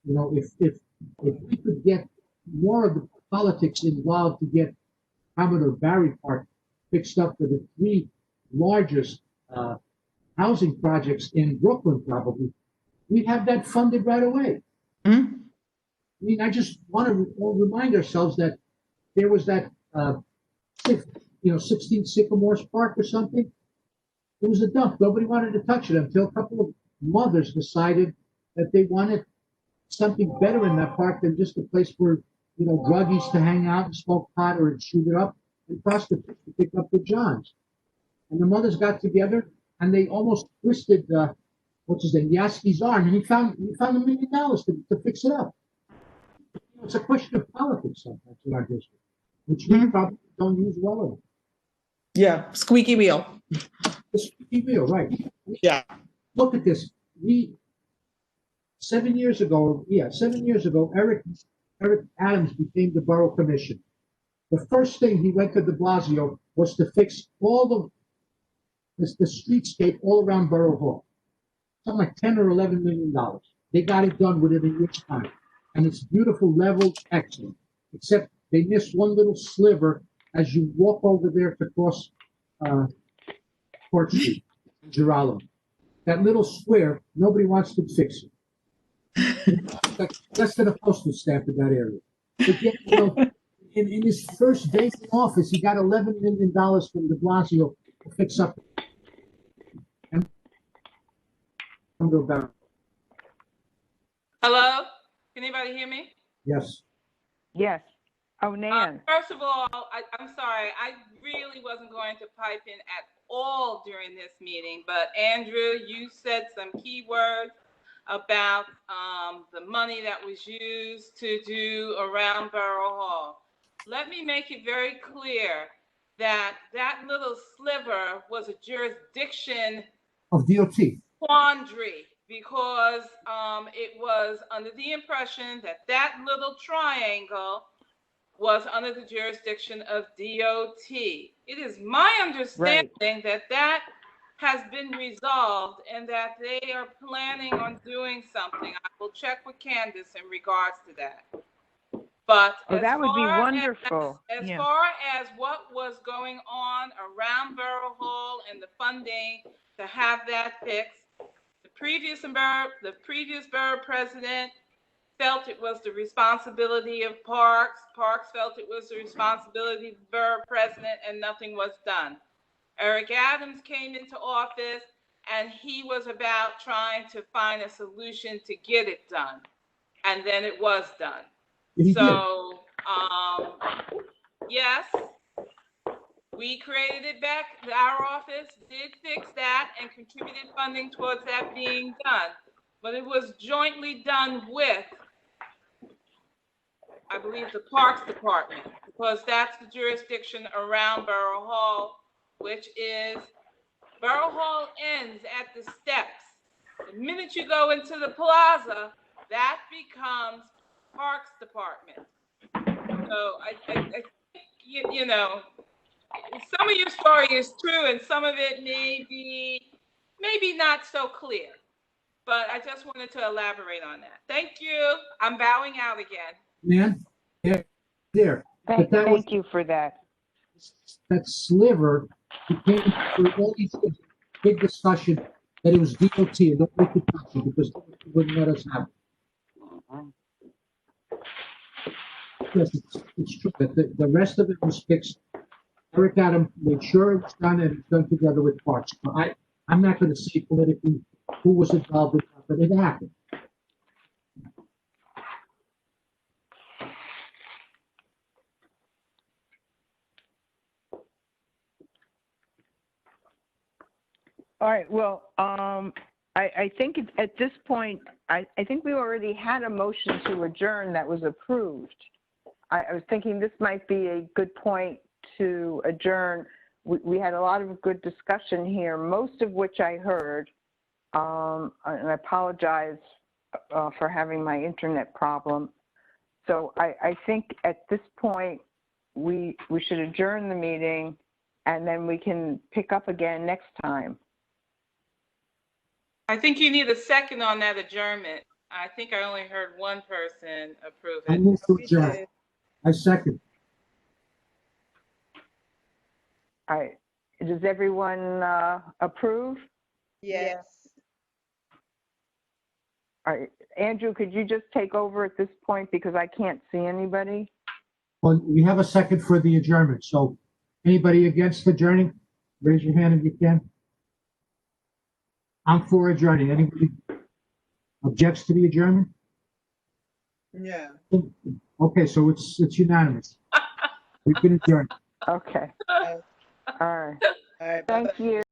If we could get more of the politics involved to get Commodore Barry Park fixed up for the 3 largest housing projects in Brooklyn, probably, we'd have that funded right away. I mean, I just want to remind ourselves that there was that 16 Sycamores Park or something. It was a dump. Nobody wanted to touch it until a couple of mothers decided that they wanted something better in that park than just a place for, druggies to hang out and smoke pot or shoot it up and prostitutes to pick up the johns. And the mothers got together and they almost twisted, Yaski's arm, and he found $1 million to fix it up. It's a question of politics sometimes in our district, which we probably don't use well enough. Yeah, squeaky wheel. The squeaky wheel, right. Yeah. Look at this. 7 years ago, Eric Adams became the borough commissioner. The first thing he went to de Blasio was to fix all the streetscape all around Borough Hall. Something like $10 or $11 million. They got it done within a year's time. And it's beautiful, level, excellent. Except they missed one little sliver as you walk over there to cross Court Street, Girallo. That little square, nobody wants to fix it. Like less than a postage stamp in that area. But yet, in his first day in office, he got $11 million from de Blasio to fix up. And hello? Can anybody hear me? Yes. Yes. Oh, Nan. First of all, I'm sorry. I really wasn't going to pipe in at all during this meeting, but Andrew, you said some key words about the money that was used to do around Borough Hall. Let me make it very clear that that little sliver was a jurisdiction Of DOT. quandary, because it was under the impression that that little triangle was under the jurisdiction of DOT. It is my understanding that that has been resolved and that they are planning on doing something. I will check with Candice in regards to that. But that would be wonderful. As far as what was going on around Borough Hall and the funding to have that fixed, the previous borough president felt it was the responsibility of Parks. Parks felt it was the responsibility of the borough president, and nothing was done. Eric Adams came into office, and he was about trying to find a solution to get it done, and then it was done. So, yes, we created it back. Our office did fix that and contributed funding towards that being done, but it was jointly done with, I believe, the Parks Department, because that's the jurisdiction around Borough Hall, which is, Borough Hall ends at the steps. The minute you go into the plaza, that becomes Parks Department. So I think, you know, some of your story is true and some of it may be maybe not so clear, but I just wanted to elaborate on that. Thank you. I'm bowing out again. Man, yeah, there. Thank you for that. That sliver became for all these big discussion that it was DOT and nobody could touch it because they wouldn't let us have it. Yes, it's true that the rest of it was fixed. Eric Adams made sure it was done and it's done together with Parks. But I'm not going to say politically who was involved with that, but it happened. All right. Well, I think at this point, I think we already had a motion to adjourn that was approved. I was thinking this might be a good point to adjourn. We had a lot of good discussion here, most of which I heard, and I apologize for having my internet problem. So I think at this point, we should adjourn the meeting, and then we can pick up again next time. I think you need a second on that adjournment. I think I only heard one person approve I it. move to adjourn. I second. All right. Does everyone approve? Yes. All right. Andrew, could you just take over at this point because I can't see anybody? Well, we have a second for the adjournment. So anybody against adjourning, raise your hand if you can. I'm for adjourning. Anybody objects to the adjournment? Yeah. Okay, so it's unanimous. We can adjourn. Okay. All right. All right. Thank you.